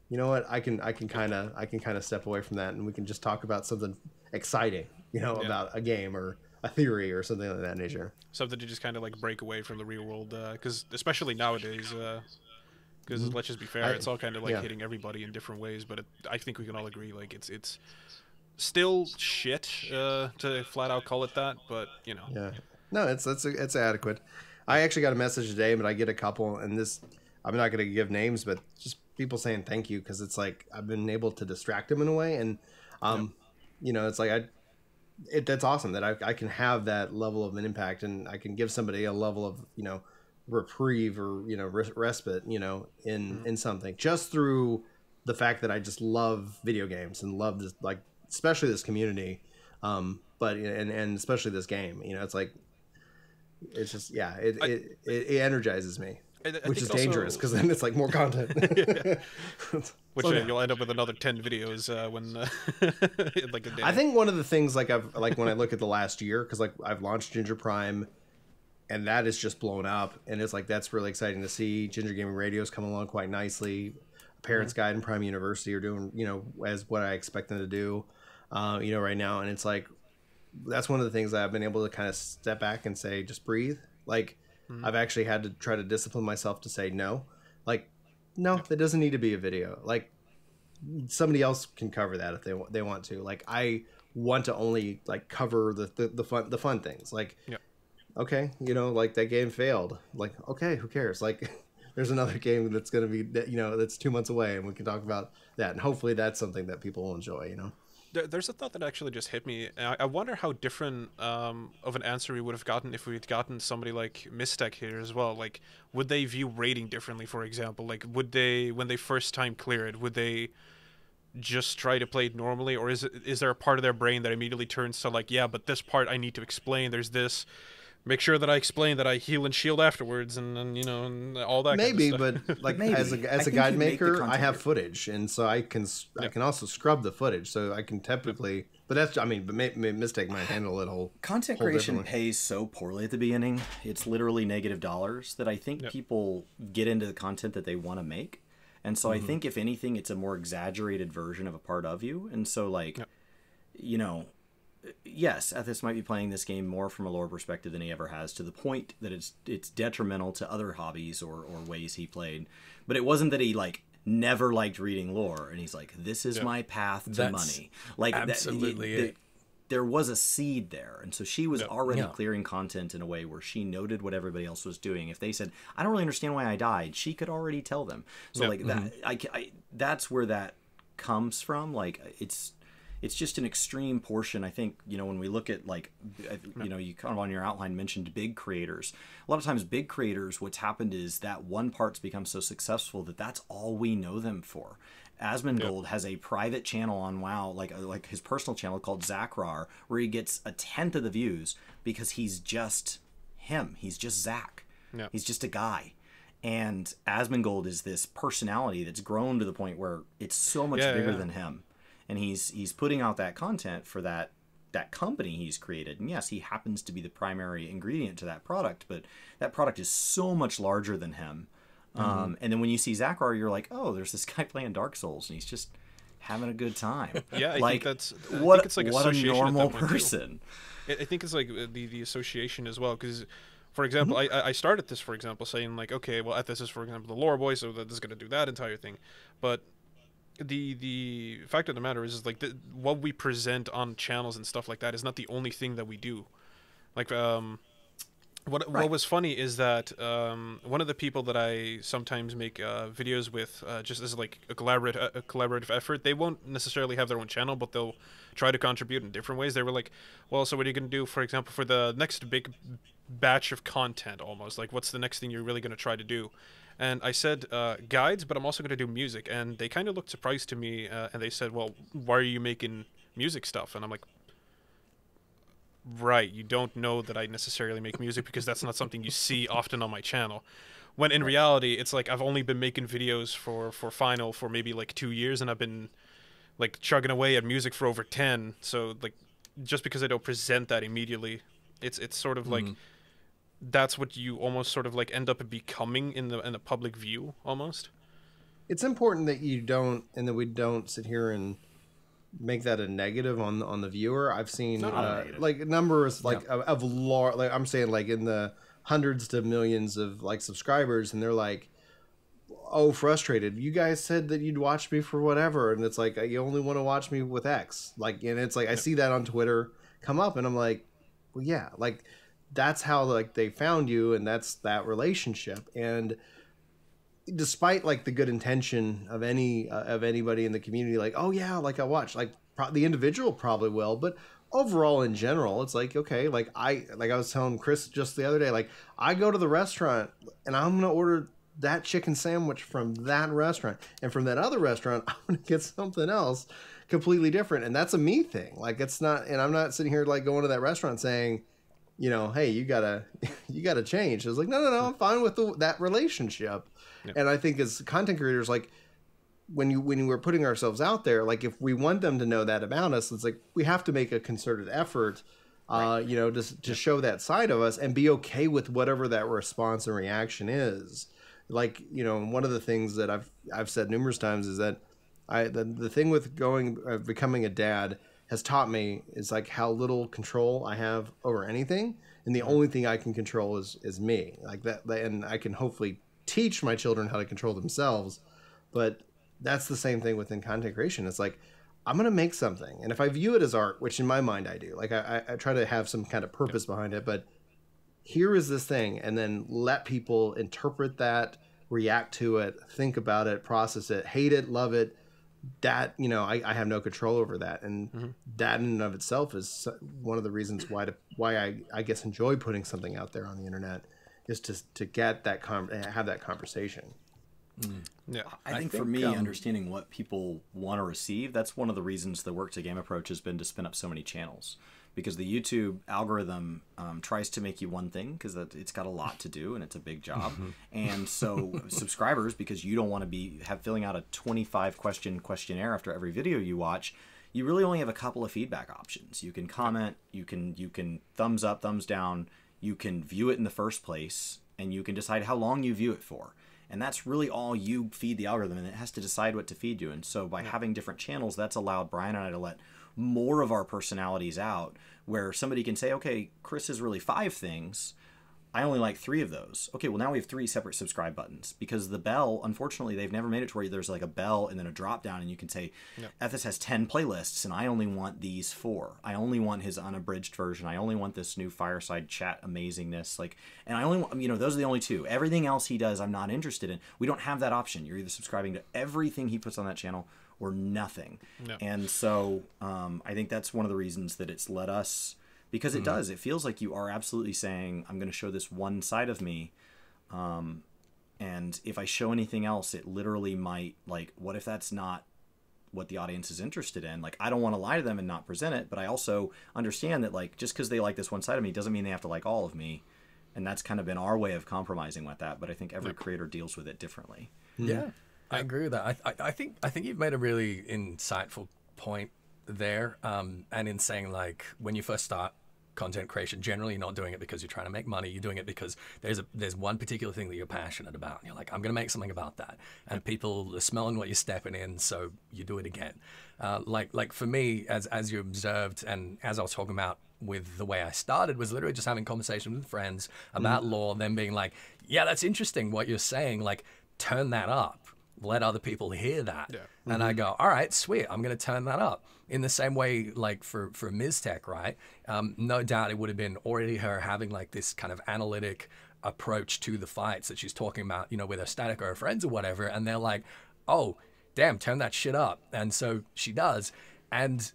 you know what, I can kind of step away from that, and we can just talk about something exciting, you know, about a game or a theory or something like that nature. Something to just kind of like break away from the real world, because especially nowadays. Because let's just be fair, it's all kind of like hitting everybody in different ways. But I think we can all agree, like it's still shit to flat out call it that. But you know, yeah, no, it's adequate. I actually got a message today, but I get a couple, and this, I'm not going to give names, but just people saying thank you, because it's like I've been able to distract them in a way, and you know, it's like that's awesome that I can have that level of an impact, and I can give somebody a level of, you know, reprieve or, you know, respite, you know, in something, just through the fact that I just love video games and love this, like, especially this community, but and especially this game. You know, it's like, it's just, yeah, it energizes me, which is dangerous, because then it's like more content. Which you'll end up with another 10 videos when in like a day. I think one of the things, like when I look at the last year, because like I've launched Ginger Prime, and that is just blown up, and it's like that's really exciting to see. Ginger Gaming Radio's come along quite nicely. Parents Guide and Prime University are doing, you know, as what I expect them to do, you know, right now. And it's like, that's one of the things that I've been able to kind of step back and say, just breathe. Like, I've actually had to try to discipline myself to say no. Like, no, it doesn't need to be a video. Like, somebody else can cover that if they want to. Like, I want to only like cover the fun things. Like, okay, you know, like that game failed. Like, okay, who cares? Like, there's another game that's going to be, you know, that's 2 months away, and we can talk about that. And hopefully that's something that people will enjoy, you know? There's a thought that actually just hit me. I wonder how different of an answer we would have gotten if we'd gotten somebody like Mistech here as well. Like, would they view rating differently, for example? Like, would they, when they first time clear it, would they just try to play it normally? Or is there a part of their brain that immediately turns to like, yeah, but this part I need to explain. There's this... Make sure that I explain that I heal and shield afterwards, and you know, and all that. Maybe, kind of stuff. but like as a guide maker, I have footage, and so I can also scrub the footage, so I can typically. But that's, I mean, but Mistake might handle it whole. Content creation pays so poorly at the beginning; it's literally negative dollars. That I think people get into the content that they want to make, and so I think if anything, it's a more exaggerated version of a part of you, and so like, you know. Yes, Ethys might be playing this game more from a lore perspective than he ever has, to the point that it's detrimental to other hobbies or ways he played. But it wasn't that he like never liked reading lore, and he's like, this is my path to money. Like, absolutely there was a seed there, and so she was already clearing content in a way where she noted what everybody else was doing. If they said, I don't really understand why I died, she could already tell them. So like that, that's where that comes from. Like, it's just an extreme portion. I think, you know, when we look at like, you know, you kind of on your outline mentioned big creators. A lot of times big creators, what's happened is that one part's become so successful that that's all we know them for. Asmongold has a private channel on WoW, like his personal channel called Zakrar, where he gets 1/10 of the views because he's just him. He's just Zach. He's just a guy. And Asmongold is this personality that's grown to the point where it's so much bigger than him. And he's putting out that content for that company he's created. And yes, he happens to be the primary ingredient to that product, but that product is so much larger than him. And then when you see Zakrar, you're like, oh, there's this guy playing Dark Souls, and he's just having a good time. Yeah, I like, think that's what it's like a normal person. I think it's like the association as well, because, for example, I started this, for example, saying like, okay, well, Ethys is, for example, the lore boy, so that is going to do that entire thing, but the fact of the matter is like what we present on channels and stuff like that is not the only thing that we do. Like what was funny is that one of the people that I sometimes make videos with, just as like a collaborative effort, they won't necessarily have their own channel, but they'll try to contribute in different ways. They were like, well, so what are you going to do, for example, for the next big batch of content? Almost like, what's the next thing you're really going to try to do? And I said guides, but I'm also going to do music. And they kind of looked surprised to me, and they said, well, why are you making music stuff? And I'm like, right, you don't know that I necessarily make music because that's not something you see often on my channel. When in reality, it's like I've only been making videos for Final for maybe like 2 years, and I've been like chugging away at music for over 10. So like, just because I don't present that immediately, it's sort of like... that's what you almost sort of like end up becoming in the public view almost. It's important that you don't, and that we don't sit here and make that a negative on the viewer. I've seen like numbers like of like I'm saying like in the hundreds to millions of like subscribers, and they're like, oh, frustrated. You guys said that you'd watch me for whatever, and it's like you only want to watch me with X. Like, and it's like I see that on Twitter come up, and I'm like, well, yeah, like. That's how like they found you, and that's that relationship. And despite like the good intention of anybody in the community, like, oh yeah, like I watch, like the individual probably will, but overall in general, it's like, okay, like I was telling Chris just the other day, like I go to the restaurant and I'm gonna order that chicken sandwich from that restaurant, and from that other restaurant I'm gonna get something else completely different, and that's a me thing. Like, it's not, and I'm not sitting here like going to that restaurant saying, you know, hey, you gotta change. I was like, no, I'm fine with that relationship. Yeah. And I think as content creators, like when we're putting ourselves out there, like if we want them to know that about us, it's like we have to make a concerted effort you know, just to show that side of us and be okay with whatever that response and reaction is. Like, you know, one of the things that I've said numerous times is that the thing with becoming a dad has taught me is like how little control I have over anything, and the only thing I can control is me. Like that, and I can hopefully teach my children how to control themselves, but that's the same thing within content creation. It's like, I'm going to make something, and if I view it as art, which in my mind I do, like I try to have some kind of purpose behind it, but here is this thing, and then let people interpret that, react to it, think about it, process it, hate it, love it. That, you know, I have no control over that, and that in and of itself is one of the reasons why I guess enjoy putting something out there on the internet, is to get that have that conversation. Yeah, I think for me, understanding what people want to receive, that's one of the reasons the work to game approach has been to spin up so many channels. Because the YouTube algorithm tries to make you one thing, because it's got a lot to do and it's a big job. And so subscribers, because you don't want to be filling out a 25 question questionnaire after every video you watch, you really only have a couple of feedback options. You can comment, you can thumbs up, thumbs down, you can view it in the first place, and you can decide how long you view it for. And that's really all you feed the algorithm, and it has to decide what to feed you. And so by having different channels, that's allowed Brian and I to let more of our personalities out, where somebody can say, okay, Chris is really 5 things. I only like 3 of those. Okay, well, now we have 3 separate subscribe buttons, because the bell, unfortunately, they've never made it to where there's like a bell and then a drop down, and you can say, Ethys has 10 playlists, and I only want these 4. I only want his unabridged version. I only want this new fireside chat amazingness. Like, and I only want, you know, those are the only 2. Everything else he does, I'm not interested in. We don't have that option. You're either subscribing to everything he puts on that channel or nothing. And so I think that's one of the reasons that it's let us, because it does. It feels like you are absolutely saying, I'm going to show this one side of me. And if I show anything else, it literally might, like, what if that's not what the audience is interested in? Like, I don't want to lie to them and not present it, but I also understand that, like, just because they like this one side of me doesn't mean they have to like all of me. And that's kind of been our way of compromising with that. But I think every creator deals with it differently. Yeah, I agree with that. I think you've made a really insightful point there. And in saying, like, when you first start content creation, generally you're not doing it because you're trying to make money. You're doing it because there's one particular thing that you're passionate about. And you're like, I'm going to make something about that. And people are smelling what you're stepping in, so you do it again. Like for me, as you observed, and as I was talking about with the way I started, was literally just having conversations with friends about lore, them being like, yeah, that's interesting what you're saying. Like, turn that up. Let other people hear that. And I go, all right, sweet, I'm going to turn that up. In the same way, like for Miztech, right? No doubt it would have been already her having like this kind of analytic approach to the fights that she's talking about, you know, with her static or her friends or whatever. And they're like, oh, damn, turn that shit up. And so she does. And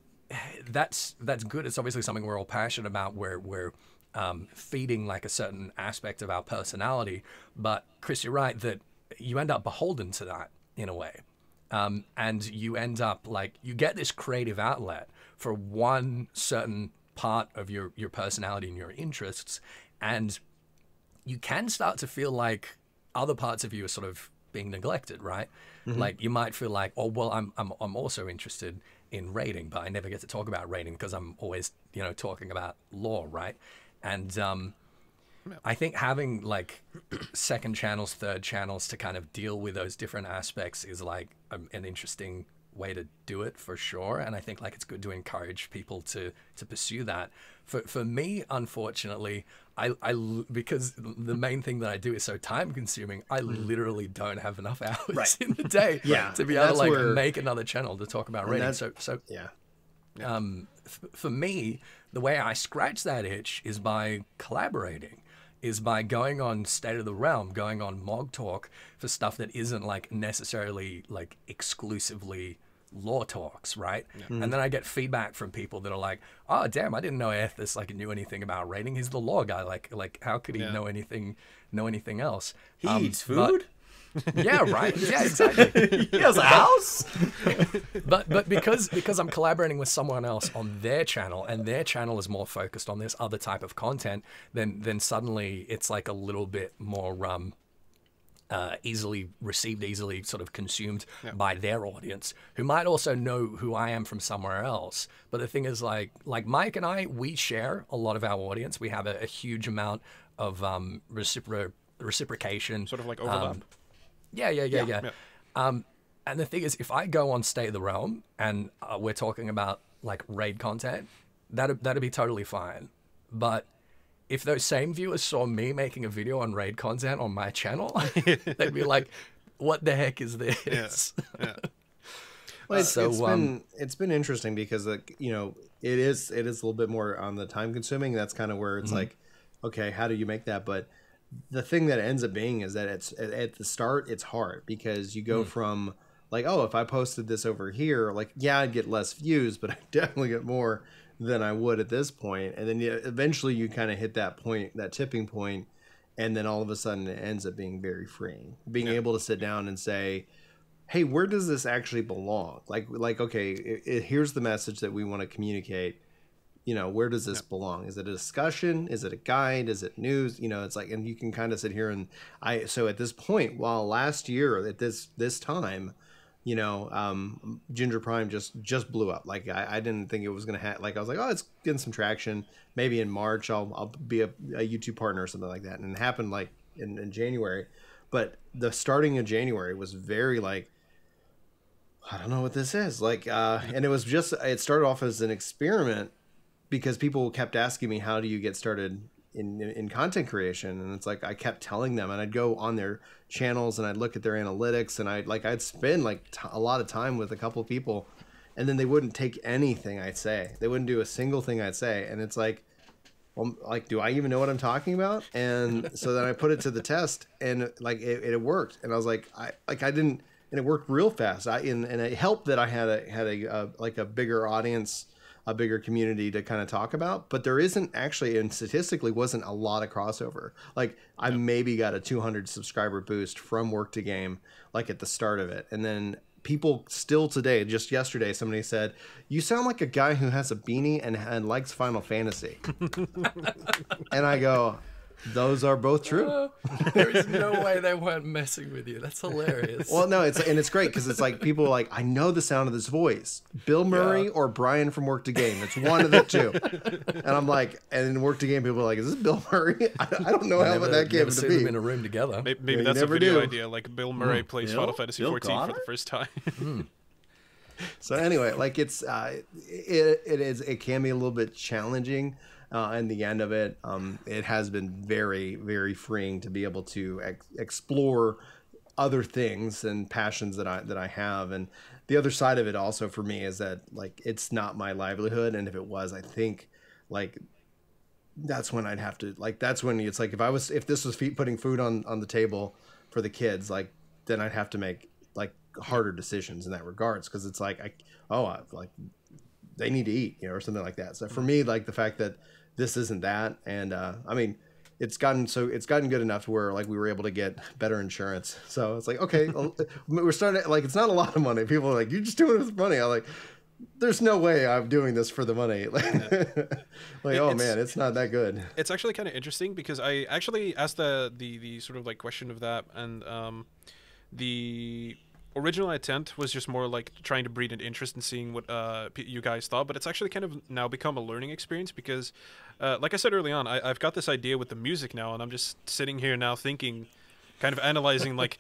that's good. It's obviously something we're all passionate about, where we're feeding like a certain aspect of our personality. But Chris, you're right that you end up beholden to that in a way. And you end up like, you get this creative outlet for one certain part of your personality and your interests. And you can start to feel like other parts of you are sort of being neglected, right? Like you might feel like, oh, well, I'm also interested in raiding, but I never get to talk about raiding because I'm always, you know, talking about lore, right? And I think having like second channels, third channels to kind of deal with those different aspects is like an interesting way to do it for sure. And I think like it's good to encourage people to pursue that. For me, unfortunately, I because the main thing that I do is so time consuming, I literally don't have enough hours in the day to be able to like make another channel to talk about raiding. For me, the way I scratch that itch is by collaborating, is by going on State of the Realm, going on Mog Talk for stuff that isn't like necessarily like exclusively lore talks, right? And then I get feedback from people that are like, oh damn, I didn't know Ethys like knew anything about raiding. He's the lore guy. Like how could he know anything else? He eats food? Yeah, right. Yeah, exactly. He has a house. but because I'm collaborating with someone else on their channel, and their channel is more focused on this other type of content, then suddenly it's like a little bit more easily received, easily sort of consumed by their audience, who might also know who I am from somewhere else. But the thing is, like Mike and I, we share a lot of our audience. We have a huge amount of reciprocation. Sort of like overlap. Yeah. And the thing is, if I go on State of the Realm and we're talking about like raid content, that'd be totally fine. But if those same viewers saw me making a video on raid content on my channel, they'd be like, "What the heck is this?" Yeah. Well, it's been interesting because, like, you know, it is a little bit more on the time consuming. That's kind of where it's like, okay, how do you make that? But the thing that ends up being is that it's at the start, it's hard because you go from like, oh, if I posted this over here, like, yeah, I'd get less views, but I definitely get more than I would at this point. And then eventually you kind of hit that point, that tipping point, and then all of a sudden it ends up being very freeing. Being able to sit down and say, hey, where does this actually belong? Like okay, here's the message that we want to communicate. You know, where does this belong? Is it a discussion? Is it a guide? Is it news? You know, it's like, and you can kind of sit here and so at this point, while last year at this time, you know, Ginger Prime just blew up. Like I didn't think it was going to have, like, I was like, oh, it's getting some traction. Maybe in March I'll be a YouTube partner or something like that. And it happened like in January, but the starting of January was very like, I don't know what this is like. And it started off as an experiment because people kept asking me, how do you get started in content creation? And it's like, I kept telling them, and I'd go on their channels and I'd look at their analytics, and I'd spend a lot of time with a couple of people, and then they wouldn't take anything I'd say. They wouldn't do a single thing I'd say. And it's like, well, like, do I even know what I'm talking about? And so then I put it to the test, and like, it worked. And I was like, I didn't, and it worked real fast. And it helped that I had a bigger audience, a bigger community to kind of talk about, but there isn't actually, and statistically wasn't a lot of crossover. Like I maybe got a 200 subscriber boost from Work to Game, like at the start of it. And then people still today, just yesterday, somebody said, you sound like a guy who has a beanie and likes Final Fantasy. And I go, those are both true. There is no way they weren't messing with you. That's hilarious. Well, no, it's great because it's like people are like, I know the sound of this voice, Bill Murray or Brian from Work to Game. It's one of the two. And I'm like, and in Work to Game, people are like, is this Bill Murray? I don't know how that came to be. Them in a room together. Maybe that's a video idea. Like Bill Murray plays Final Fantasy 14 for the first time. So anyway, like it can be a little bit challenging. In the end of it, it has been very, very freeing to be able to explore other things and passions that I have. And the other side of it also for me is that, like, it's not my livelihood. And if it was, I think, like, that's when I'd have to, like, that's when it's like, if this was putting food on the table for the kids, like, then I'd have to make like harder decisions in that regards. Cause it's like, like they need to eat, you know, or something like that. So for me, like the fact that this isn't that. And, I mean, it's gotten good enough to where like we were able to get better insurance. So it's like, okay, we're starting to, like, it's not a lot of money. People are like, you're just doing it with money. I'm like, there's no way I'm doing this for the money. Like, oh man, it's not that good. It's actually kind of interesting because I actually asked the sort of like question of that, and the original intent was just more like trying to breed an interest in seeing what you guys thought, but it's actually kind of now become a learning experience because, like I said early on, I've got this idea with the music now, and I'm just sitting here now thinking, kind of analyzing like,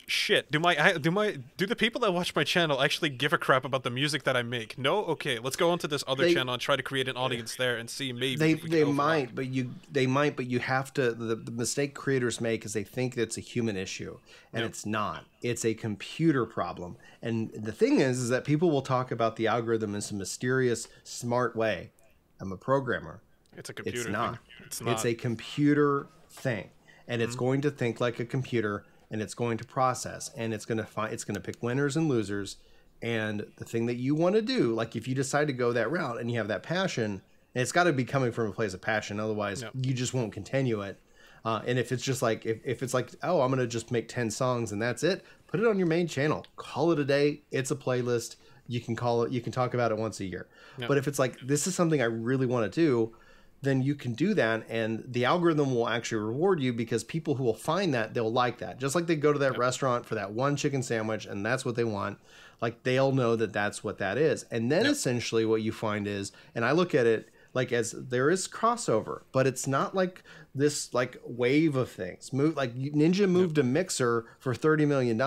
shit, do the people that watch my channel actually give a crap about the music that I make? No? Okay, let's go onto this other channel and try to create an audience there and see maybe they might, but you have to, the mistake creators make is they think it's a human issue, and it's not. It's a computer problem. And the thing is that people will talk about the algorithm in some mysterious, smart way. I'm a programmer. It's a computer It's thing. not. It's not. It's a computer thing, and it's going to think like a computer, and it's going to process, and it's going to pick winners and losers. And the thing that you want to do, like if you decide to go that route and you have that passion, and it's got to be coming from a place of passion, otherwise you just won't continue it. And if it's just like, if it's like, oh, I'm going to just make 10 songs and that's it, put it on your main channel, call it a day. It's a playlist. You can talk about it once a year. But if it's like, this is something I really want to do, then you can do that, and the algorithm will actually reward you, because people who will find that, they'll like that. Just like they go to that restaurant for that one chicken sandwich and that's what they want, like they'll know that that's what that is. And then essentially what you find is, and I look at it like as there is crossover, but it's not like this like wave of things. Like Ninja moved a mixer for $30 million,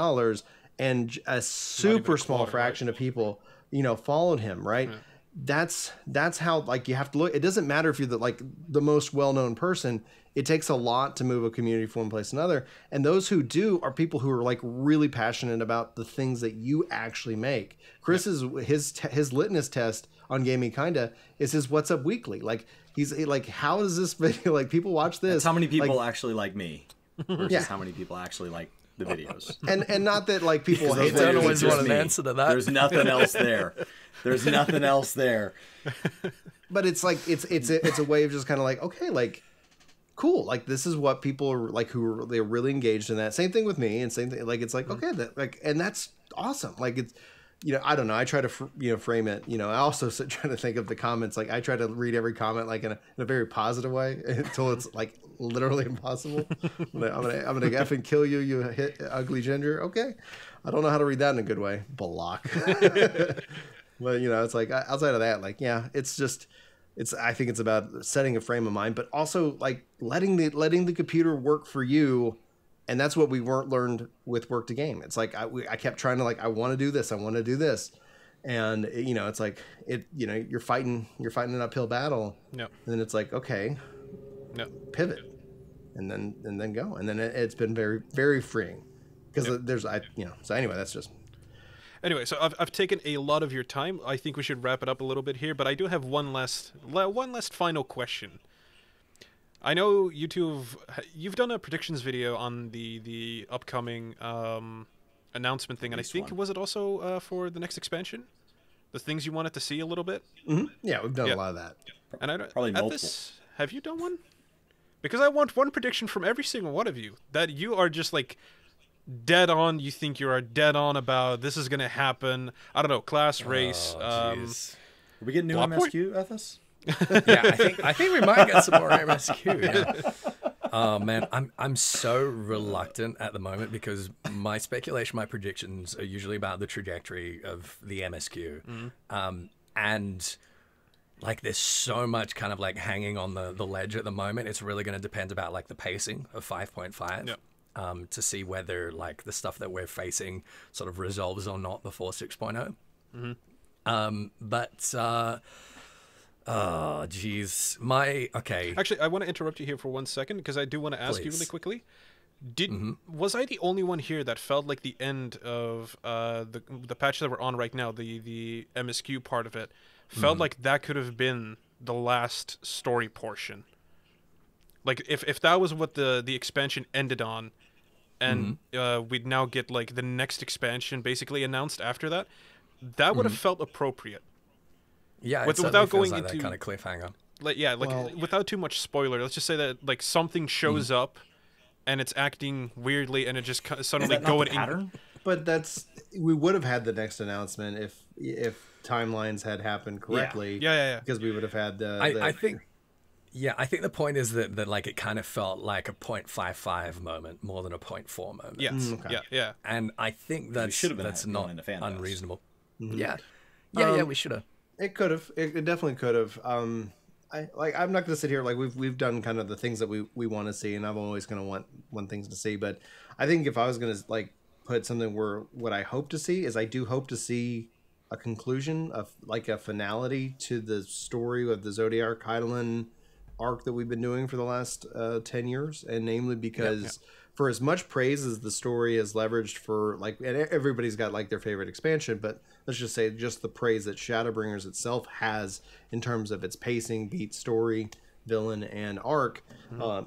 and a super small fraction of people, followed him, right? Yeah. That's how, like, you have to look. It doesn't matter if you're the most well-known person. It takes a lot to move a community from one place to another. And those who do are people who are like really passionate about the things that you actually make. Chris's his litmus test on Gaming Kinda is his What's Up Weekly. Like, he's like, how does this video, like, people watch this? That's how many people actually like me versus how many people actually like the videos. And not that like people hate don't always want an answer to that. There's nothing else there. There's nothing else there. But it's like it's a way of just kind of like, okay, like, cool, like this is what people are like, they're really engaged in that. Same thing with me, and same thing, like, it's like, okay, that, like, and that's awesome. Like, it's, I don't know, I try to frame it, I also try to think of the comments, like I try to read every comment like in a very positive way until it's like literally impossible. I'm gonna effing kill you, you hit ugly ginger. Okay, I don't know how to read that in a good way. Block. But it's like, outside of that, like, yeah, it's just, I think it's about setting a frame of mind, but also like letting the computer work for you. And that's what we learned with Work to Game. It's like I kept trying to, like, I want to do this, and it's like you're fighting an uphill battle. No. And then it's like, okay, no, pivot, and then go, and then it's been very, very freeing, because So anyway, that's just. Anyway, so I've taken a lot of your time. I think we should wrap it up a little bit here, but I do have one last final question. I know you've done a predictions video on the upcoming announcement thing, and I think, was it also for the next expansion? The things you wanted to see a little bit? Mm-hmm. Yeah, we've done a lot of that. And I don't, probably multiple. Ethys, have you done one? Because I want one prediction from every single one of you that you are just like dead on. You think you are dead on about this is going to happen. I don't know, class, race. Are we getting new MSQ, Ethys? Yeah, I think we might get some more MSQ. Yeah. Oh man, I'm so reluctant at the moment, because my speculation, my predictions are usually about the trajectory of the MSQ, and like there's so much kind of like hanging on the ledge at the moment. It's really going to depend about like the pacing of 5.5. Yep. To see whether like the stuff that we're facing sort of resolves or not before 6.0. Oh, geez. Okay. Actually, I want to interrupt you here for 1 second, because I do want to ask you really quickly. Was I the only one here that felt like the end of the patch that we're on right now, the MSQ part of it, felt like that could have been the last story portion? Like, if that was what the expansion ended on, and we'd now get like the next expansion basically announced after that, that would have felt appropriate. Yeah, without going like into that kind of cliffhanger. Without too much spoiler, let's just say that like something shows up, and it's acting weirdly, and it just suddenly going in. But we would have had the next announcement if timelines had happened correctly. Yeah. Because we would have had I think the point is that like it kind of felt like a 0.55 moment more than a 0.4 moment. Yes. Okay. Yeah. And I think that's not unreasonable. Yeah, we should have. It could have. It definitely could have. I'm not going to sit here, like, we've done kind of the things that we want to see, and I'm always going to want things to see. But I think if I was going to like put something where what I hope to see is, I do hope to see a conclusion of like a finality to the story of the Zodiac Hydaelyn arc that we've been doing for the last 10 years, and namely because for as much praise as the story is leveraged for, like, and everybody's got like their favorite expansion, but let's just say just the praise that Shadowbringers itself has in terms of its pacing, beat, story, villain, and arc,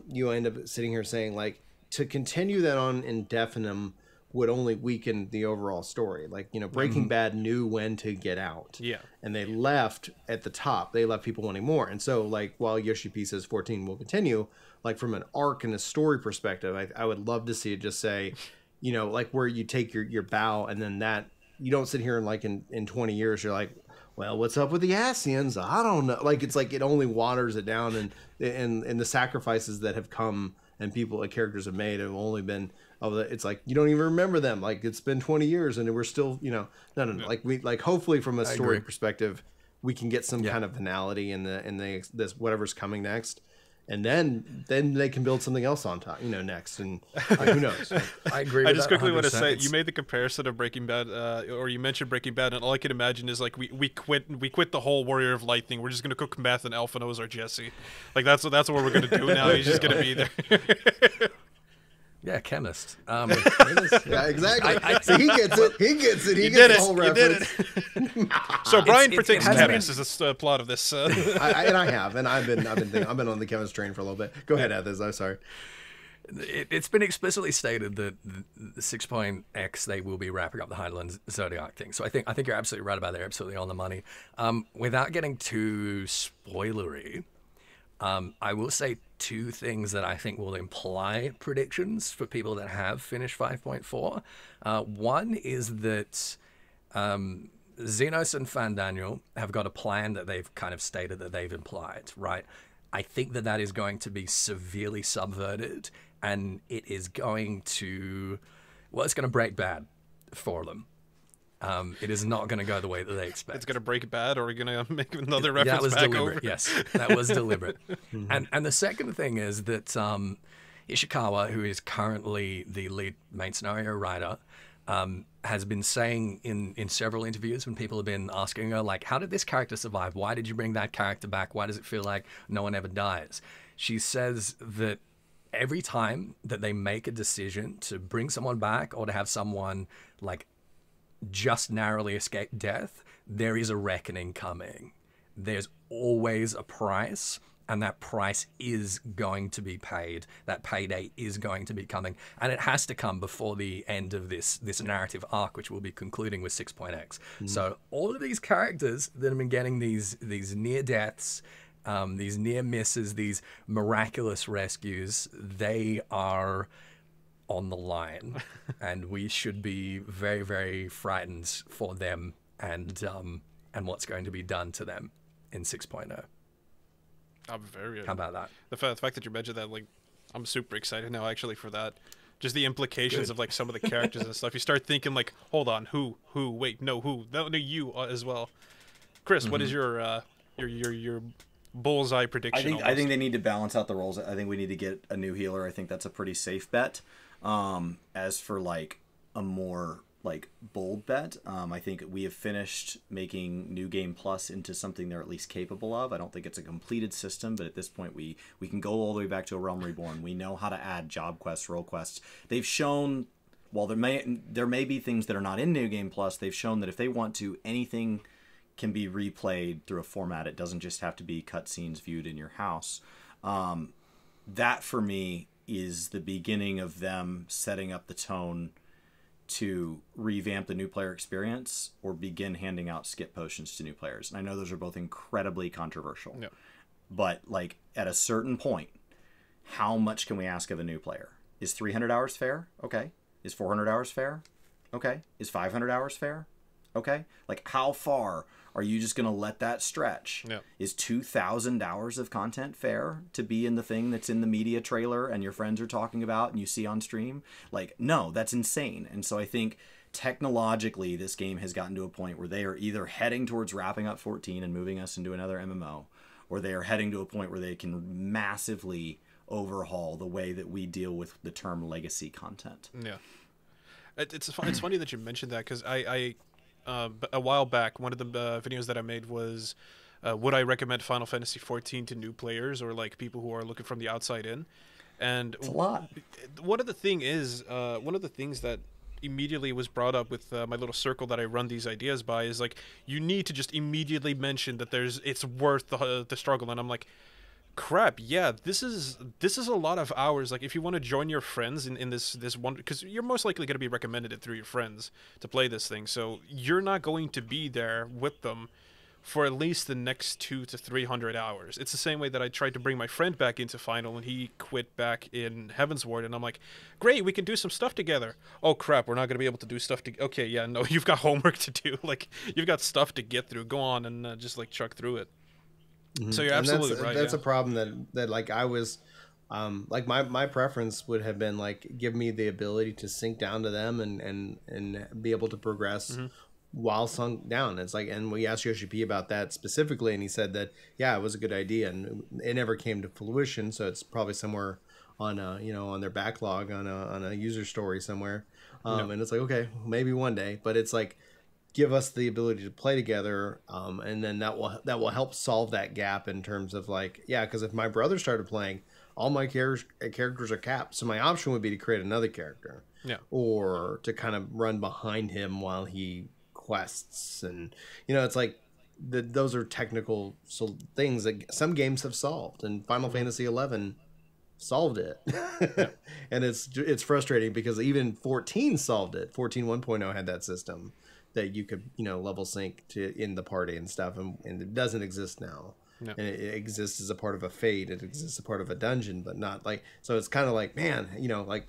you end up sitting here saying, like, to continue that on indefinite would only weaken the overall story. Like, Breaking Bad knew when to get out. Yeah. And they left at the top. They left people wanting more. And so, like, while Yoshi P says 14 will continue, like, from an arc and a story perspective, I would love to see it just say, like, where you take your bow, and then that, you don't sit here and, like, in 20 years, you're like, well, what's up with the Asians? I don't know. Like, it's like it only waters it down, and the sacrifices that have come and characters have made have only been, it's like you don't even remember them. Like, it's been 20 years and we're still, no. Like hopefully from a story perspective, we can get some kind of finality in this whatever's coming next. And then they can build something else on top, next, and who knows? I agree. I just quickly want to say, It's... you made the comparison of Breaking Bad, or you mentioned Breaking Bad, and all I can imagine is like we quit the whole Warrior of Light thing. We're just gonna cook meth, and Alpha knows our Jesse. Like that's what we're gonna do now. He's just gonna be there. Yeah, chemist. Yeah, exactly. See, he gets it. He gets it. He did gets the whole reference. So Brian predicts chemist is the plot of this. I've been on the chemist train for a little bit. Go ahead, Ethys. I'm sorry. It's been explicitly stated that the 6.X they will be wrapping up the Highland Zodiac thing. So I think you're absolutely right about that. They're absolutely on the money. Without getting too spoilery, I will say two things that I think will imply predictions for people that have finished 5.4. One is that Xenos and Fandaniel have got a plan that they've kind of stated that they've implied, right? I think that is going to be severely subverted, and it is going to, it's going to break bad for them. It is not going to go the way that they expect. It's going to break bad, or are we going to make another reference that was back deliberate, over? Yes, that was deliberate. And the second thing is that Ishikawa, who is currently the lead main scenario writer, has been saying in several interviews when people have been asking her, like, how did this character survive? Why did you bring that character back? Why does it feel like no one ever dies? She says that every time that they make a decision to bring someone back or to have someone, like, just narrowly escape death, there is a reckoning coming. There's always a price, and that price is going to be paid. That payday is going to be coming, and it has to come before the end of this narrative arc, which will be concluding with 6.X. So all of these characters that have been getting these near deaths, these near misses, these miraculous rescues, they are on the line, and we should be very, very frightened for them and what's going to be done to them in 6.0. I'm very. How about that? The fact that you mentioned that, like, I'm super excited now actually for that. Just the implications of like some of the characters and stuff. You start thinking like, hold on, who? Wait, no, who? No, you as well. Chris, what is your bullseye prediction? I think they need to balance out the roles. I think we need to get a new healer. I think that's a pretty safe bet. As for like a more like bold bet, I think we have finished making New Game Plus into something they're at least capable of. I don't think it's a completed system, but at this point we can go all the way back to A Realm Reborn. We know how to add job quests, role quests. They've shown, while there may be things that are not in New Game Plus, they've shown that if they want to, anything can be replayed through a format. It doesn't just have to be cutscenes viewed in your house. That for me is the beginning of them setting up the tone to revamp the new player experience or begin handing out skip potions to new players. And I know those are both incredibly controversial. Yeah. But like at a certain point, how much can we ask of a new player? Is 300 hours fair? Okay. Is 400 hours fair? Okay. Is 500 hours fair? Okay. Like how far are you just going to let that stretch? Yeah. Is 2,000 hours of content fair to be in the thing that's in the media trailer and your friends are talking about and you see on stream? Like, no, that's insane. And so I think technologically this game has gotten to a point where they are either heading towards wrapping up 14 and moving us into another MMO, or they are heading to a point where they can massively overhaul the way that we deal with the term legacy content. Yeah. It's funny that you mentioned that, because a while back, one of the videos that I made was, would I recommend Final Fantasy XIV to new players or like people who are looking from the outside in? And it's a lot. One of the things that immediately was brought up with my little circle that I run these ideas by is like, you need to just immediately mention that it's worth the struggle. And I'm like, crap, yeah, this is a lot of hours. Like, if you want to join your friends in this one, because you're most likely going to be recommended it through your friends to play this thing, so you're not going to be there with them for at least the next 200 to 300 hours. It's the same way that I tried to bring my friend back into Final and he quit back in Heavensward, and I'm like, great, we can do some stuff together. Oh crap, we're not going to be able to do stuff okay, yeah, no, you've got homework to do. Like, you've got stuff to get through. Go on and just like chuck through it. So you're absolutely right. That's a problem that like I was like my preference would have been like give me the ability to sink down to them and be able to progress while sunk down. It's like, and we asked Yoshi P about that specifically, and he said that it was a good idea, and it never came to fruition. So it's probably somewhere on on their backlog on a user story somewhere. And it's like, okay, maybe one day, but it's like, give us the ability to play together, and then that will help solve that gap in terms of like, because if my brother started playing, all my characters are capped, so my option would be to create another character, or to kind of run behind him while he quests, and it's like those are technical things that some games have solved, and Final Fantasy XI solved it. And it's frustrating because even 14 solved it. 14 1.0 had that system that you could level sync to in the party and stuff, and it doesn't exist now. And it exists as a part of a fate, it exists as a part of a dungeon, but not like, so it's kind of like, man, like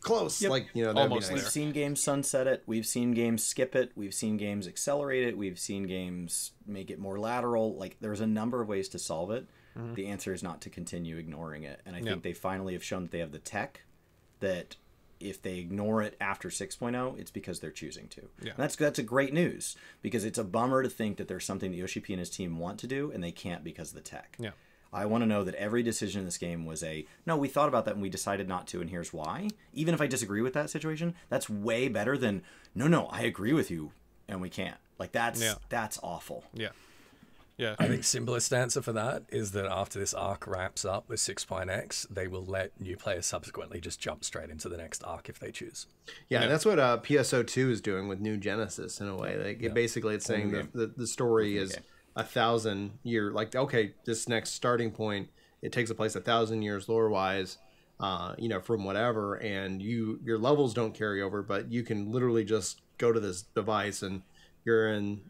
close. Like almost. We've seen games sunset it, we've seen games skip it, we've seen games accelerate it, we've seen games make it more lateral. Like, there's a number of ways to solve it. The answer is not to continue ignoring it, and I think they finally have shown that they have the tech that if they ignore it after 6.0, it's because they're choosing to. And that's a great news, because it's a bummer to think that there's something that Yoshi P and his team want to do and they can't because of the tech. I want to know that every decision in this game was no, we thought about that and we decided not to, and here's why. Even if I disagree with that situation, that's way better than, no, I agree with you and we can't. Like, that's awful. I think simplest answer for that is that after this arc wraps up with 6.x, they will let new players subsequently just jump straight into the next arc if they choose. And that's what PSO2 is doing with New Genesis in a way. Like, basically it's saying that the story is 1,000 year, like, okay, this next starting point, it takes a place 1,000 years lore wise, from whatever, and your levels don't carry over, but you can literally just go to this device and you're in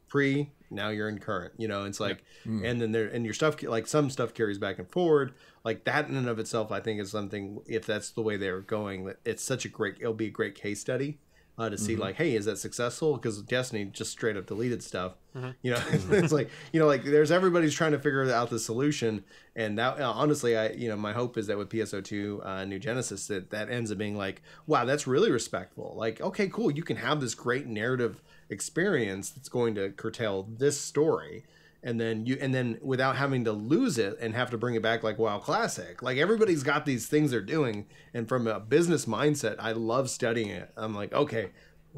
pre, now you're in current, it's like, and then and your stuff, like some stuff carries back and forward, like that in and of itself, I think is something, if that's the way they're going, it's it'll be a great case study to see like, hey, is that successful? Because Destiny just straight up deleted stuff. It's like, like there's everybody's trying to figure out the solution, and that honestly, my hope is that with PSO2 New Genesis, that ends up being like, wow, that's really respectful. Like, okay, cool, you can have this great narrative experience that's going to curtail this story, and then without having to lose it and have to bring it back like WoW Classic. Like, everybody's got these things they're doing, and from a business mindset, I love studying it. I'm like, okay,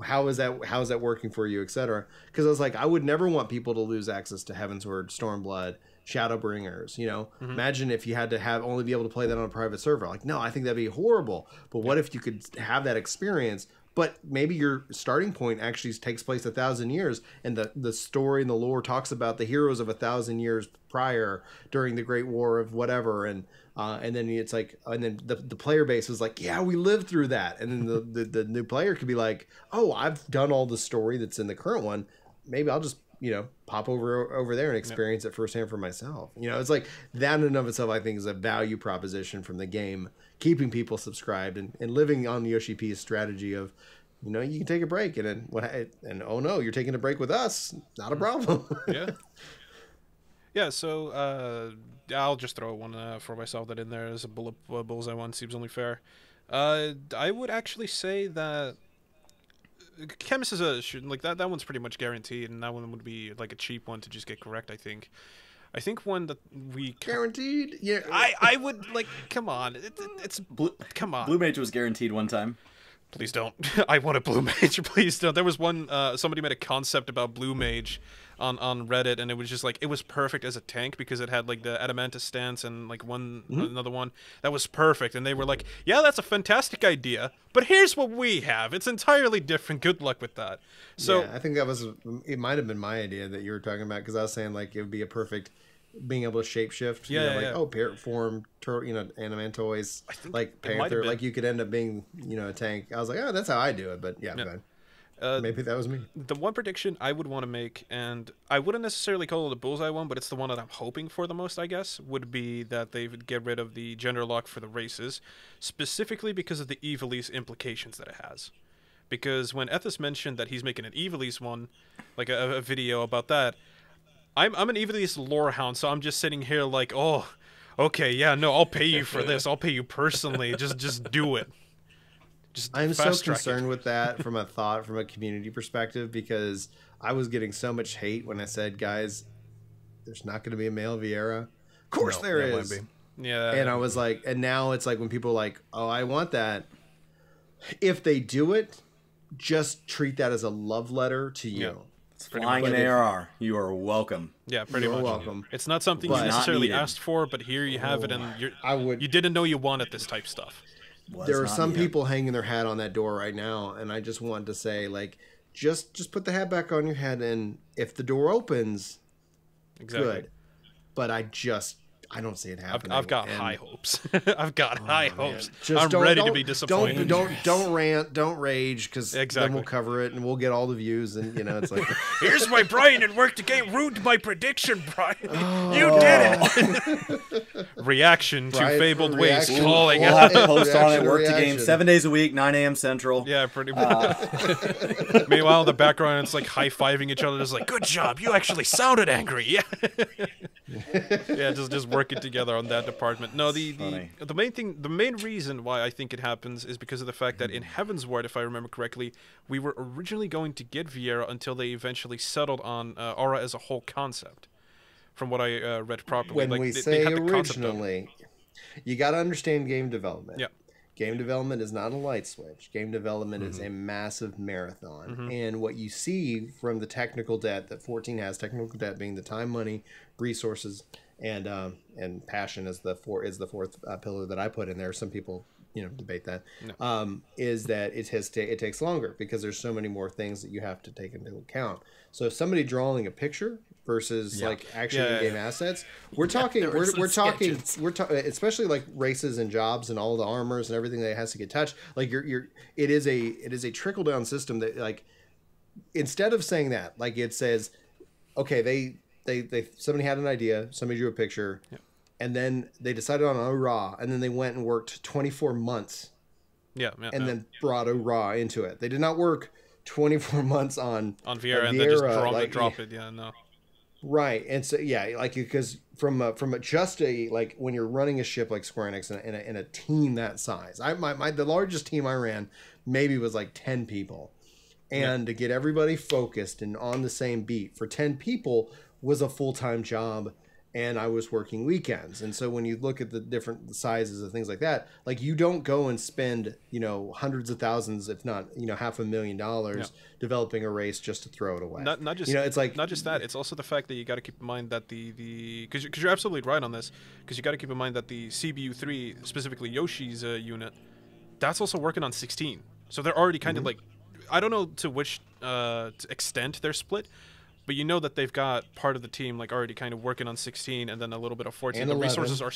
how is that working for you, etc. Because I was like, I would never want people to lose access to Heavensward, Stormblood, Shadowbringers. Imagine if you had to only be able to play that on a private server. Like, no, I think that'd be horrible. But what if you could have that experience, but maybe your starting point actually takes place 1,000 years, and the story and the lore talks about the heroes of 1,000 years prior during the Great War of whatever, and then it's like, and then the player base is like, yeah, we lived through that, and then the new player could be like, oh, I've done all the story that's in the current one, maybe I'll just pop over there and experience it firsthand for myself. It's like that in and of itself, I think, is a value proposition from the game, keeping people subscribed and living on Yoshi P's strategy of, you can take a break, and then oh no, you're taking a break with us, not a problem. So I'll just throw one for myself that in there as a bullseye one seems only fair. I would actually say that Chemist is like that one's pretty much guaranteed, and that one would be like a cheap one to just get correct. I think one that we guaranteed. Yeah, I would like. Come on, it's come on. Blue Mage was guaranteed one time. Please don't. I want a Blue Mage. Please don't. There was one. Somebody made a concept about Blue Mage on Reddit, and it was just like, it was perfect as a tank because it had like the Adamantus stance and like another one that was perfect. And they were like, yeah, that's a fantastic idea, but here's what we have. It's entirely different. Good luck with that. So I think it might have been my idea that you were talking about, because I was saying like it would be a perfect being able to shapeshift, parrot form, Animantoids, like Panther, like you could end up being, a tank. I was like, oh, that's how I do it, but go ahead. Maybe that was me. The one prediction I would want to make, and I wouldn't necessarily call it a bullseye one, but it's the one that I'm hoping for the most, I guess, would be that they would get rid of the gender lock for the races, specifically because of the Ethys implications that it has. Because when Ethys mentioned that he's making an Ethys one, like a video about that, I'm an Ethys lore hound, so I'm just sitting here like, oh, okay, yeah, no, I'll pay you for this. I'll pay you personally. Just do it. I'm so concerned with that from a community perspective, because I was getting so much hate when I said, guys, there's not going to be a male Vieira. Of course there is. Won't be. Yeah. And I was like, and now it's like when people are like, oh, I want that. If they do it, just treat that as a love letter to you. Yeah. It's flying in ARR. You are welcome. Yeah, pretty much. Welcome. It's not something you necessarily asked for, but here you have it, and you didn't know you wanted this type stuff. There are some people hanging their hat on that door right now, and I just wanted to say, like, just put the hat back on your head, and if the door opens, good. But I don't see it happening. I've got high hopes. I've got high hopes. I'm ready to be disappointed. Don't rant, don't rage, because then we'll cover it and we'll get all the views, and it's like, here's my Brian at work the game ruined my prediction, Brian. You did it. Reaction to Fabled Waste calling we'll out. Have to post on it. Work the game 7 days a week, 9 a.m. Central. Yeah, pretty much. Meanwhile, in the background, it's like high-fiving each other. It's like, good job. You actually sounded angry. Yeah. Yeah, just working together on that department. No, the main reason why I think it happens is because of the fact that in Heaven's Ward, if I remember correctly, we were originally going to get Vieira until they eventually settled on Aura as a whole concept. From what I read properly, when we say originally, you got to understand game development. Yeah. Game development is not a light switch. Game development is a massive marathon. And what you see from the technical debt that 14 has, technical debt being the time, money, resources, and passion is the fourth pillar that I put in there. Some people debate that. No. Is that it takes longer because there's so many more things that you have to take into account. So if somebody drawing a picture versus like actually in-game assets, we're talking especially like races and jobs and all the armors and everything that has to get touched. Like it is a trickle down system that, like, instead of saying that, like, it says, okay, they somebody had an idea, somebody drew a picture, and then they decided on raw, and then they went and worked 24 months. And then brought raw into it. They did not work 24 months on Vieira and then just drop it. Yeah, no. Right. And so like, because from just a, like, when you're running a ship like Square Enix in a team that size, the largest team I ran maybe was like 10 people. And to get everybody focused and on the same beat for 10 people was a full-time job, and I was working weekends. And so when you look at the different sizes of things like that, like, you don't go and spend, hundreds of thousands, if not, $500,000 developing a race just to throw it away. Not just, it's like, not just that. It's also the fact that you got to keep in mind that because you're absolutely right on this, because you got to keep in mind that the CBU3, specifically Yoshi's unit, that's also working on 16. So they're already kind of like, I don't know to which extent they're split, but you know that they've got part of the team like already kind of working on 16 and then a little bit of 14. And the 11. Resources are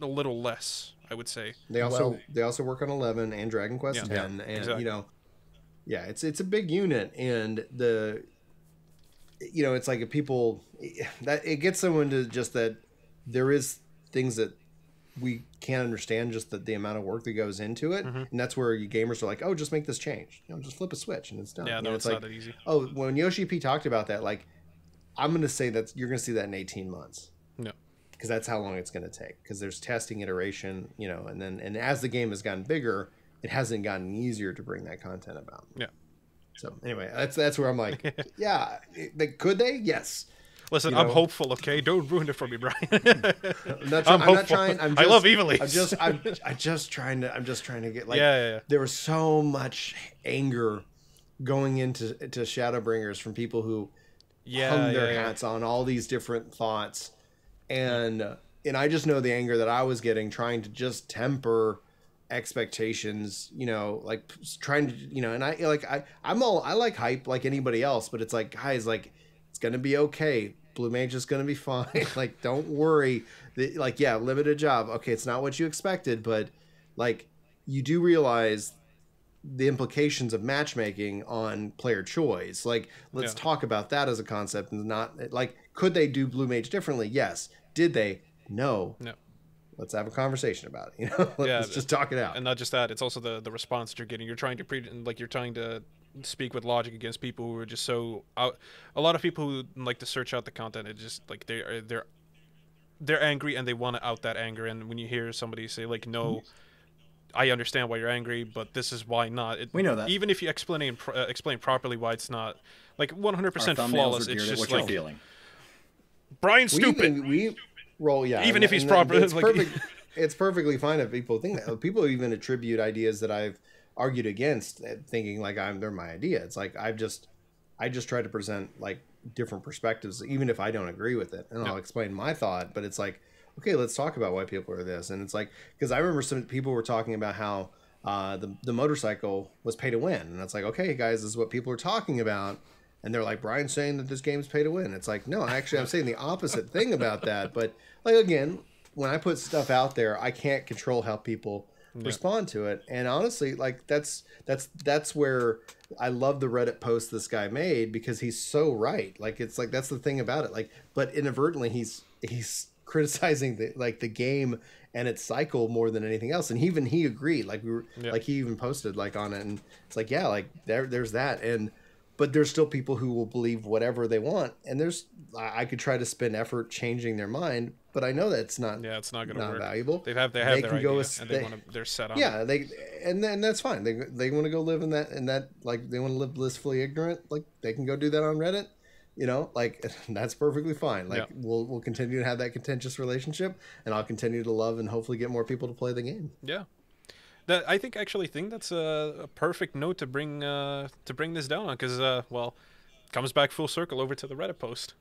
a little less, I would say. They also work on 11 and Dragon Quest 10, and exactly. It's a big unit, and it's like, if people that it gets someone to just that there is things that we can't understand, just the amount of work that goes into it, and that's where you gamers are like, oh, just make this change, just flip a switch and it's done. Yeah, no, it's like, not that easy. Oh, when Yoshi P talked about that, like, I'm going to say that you're going to see that in 18 months. No. Because that's how long it's going to take. Because there's testing, iteration, and as the game has gotten bigger, it hasn't gotten easier to bring that content about. Yeah. So anyway, that's where I'm like, could they? Yes. Listen, I'm hopeful. Okay, don't ruin it for me, Brian. I'm not trying. I love Ethys. I'm just trying to get, like, There was so much anger going into Shadowbringers from people who hung their hats on all these different thoughts, and I just know the anger that I was getting, trying to just temper expectations, like trying to, and I like hype like anybody else, but it's like, guys, like, it's gonna be okay. Blue Mage is gonna be fine. Like, don't worry. Like, limited job. Okay, it's not what you expected, but, like, you do realize the implications of matchmaking on player choice. Like, let's talk about that as a concept, and not like, could they do Blue Mage differently? Yes. Did they? No. Let's have a conversation about it. Let's just talk it out. And not just that, it's also the response that you're getting. You're trying to you're trying to speak with logic against people who are just so out. A lot of people who like to search out the content, it's just like they're angry and they want to out that anger. And when you hear somebody say like, no, I understand why you're angry, but this is why not. We know that. Even if you explain properly why it's not like 100% flawless, it's just like feeling. Brian's stupid. We roll, even if he's proper. It's perfect. It's perfectly fine if people think that. People even attribute ideas that I've argued against, thinking like they're my idea. It's like I just try to present like different perspectives, even if I don't agree with it, and I'll explain my thought. But it's like, okay, let's talk about why people are this. And it's like, because I remember some people were talking about how the motorcycle was pay to win, and it's like, okay, guys, this is what people are talking about. And they're like, Brian's saying that this game's pay to win. It's like, no, actually, I'm saying the opposite thing about that. But like, again, when I put stuff out there, I can't control how people respond to it. And honestly, like that's where I love the Reddit post this guy made, because he's so right. Like, it's like, that's the thing about it. Like, but inadvertently he's criticizing the game and its cycle more than anything else. And even he agreed. Like, we were like, he even posted like on it, and it's like, yeah, like there's that. But there's still people who will believe whatever they want, and I could try to spend effort changing their mind, but I know that it's not. Yeah, it's not going to work. Valuable. They have their idea, and they're set on. Yeah, and that's fine. They want to go live in that like, they want to live blissfully ignorant. Like, they can go do that on Reddit. Like, that's perfectly fine. Like, we'll continue to have that contentious relationship, and I'll continue to love and hopefully get more people to play the game. Yeah. I think that's a perfect note to bring this down on, because comes back full circle over to the Reddit post.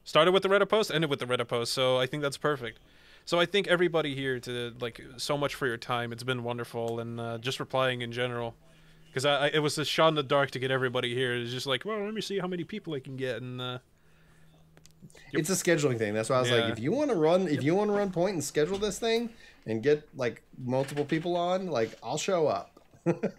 Started with the Reddit post, ended with the Reddit post, so I think that's perfect. So I thank everybody here so much for your time. It's been wonderful, and just replying in general, because it was a shot in the dark to get everybody here. It's just like, well, let me see how many people I can get, and it's a scheduling thing. That's why I was like, if you want to run point and schedule this thing and get like multiple people on, like, I'll show up. But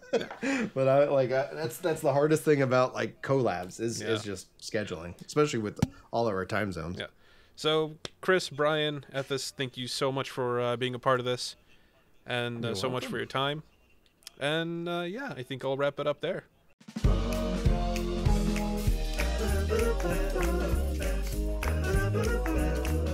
that's the hardest thing about like collabs is just scheduling, especially with all of our time zones. Yeah. So Chris, Brian, Ethys, thank you so much for being a part of this, and so much for your time. And I think I'll wrap it up there. We'll be right back.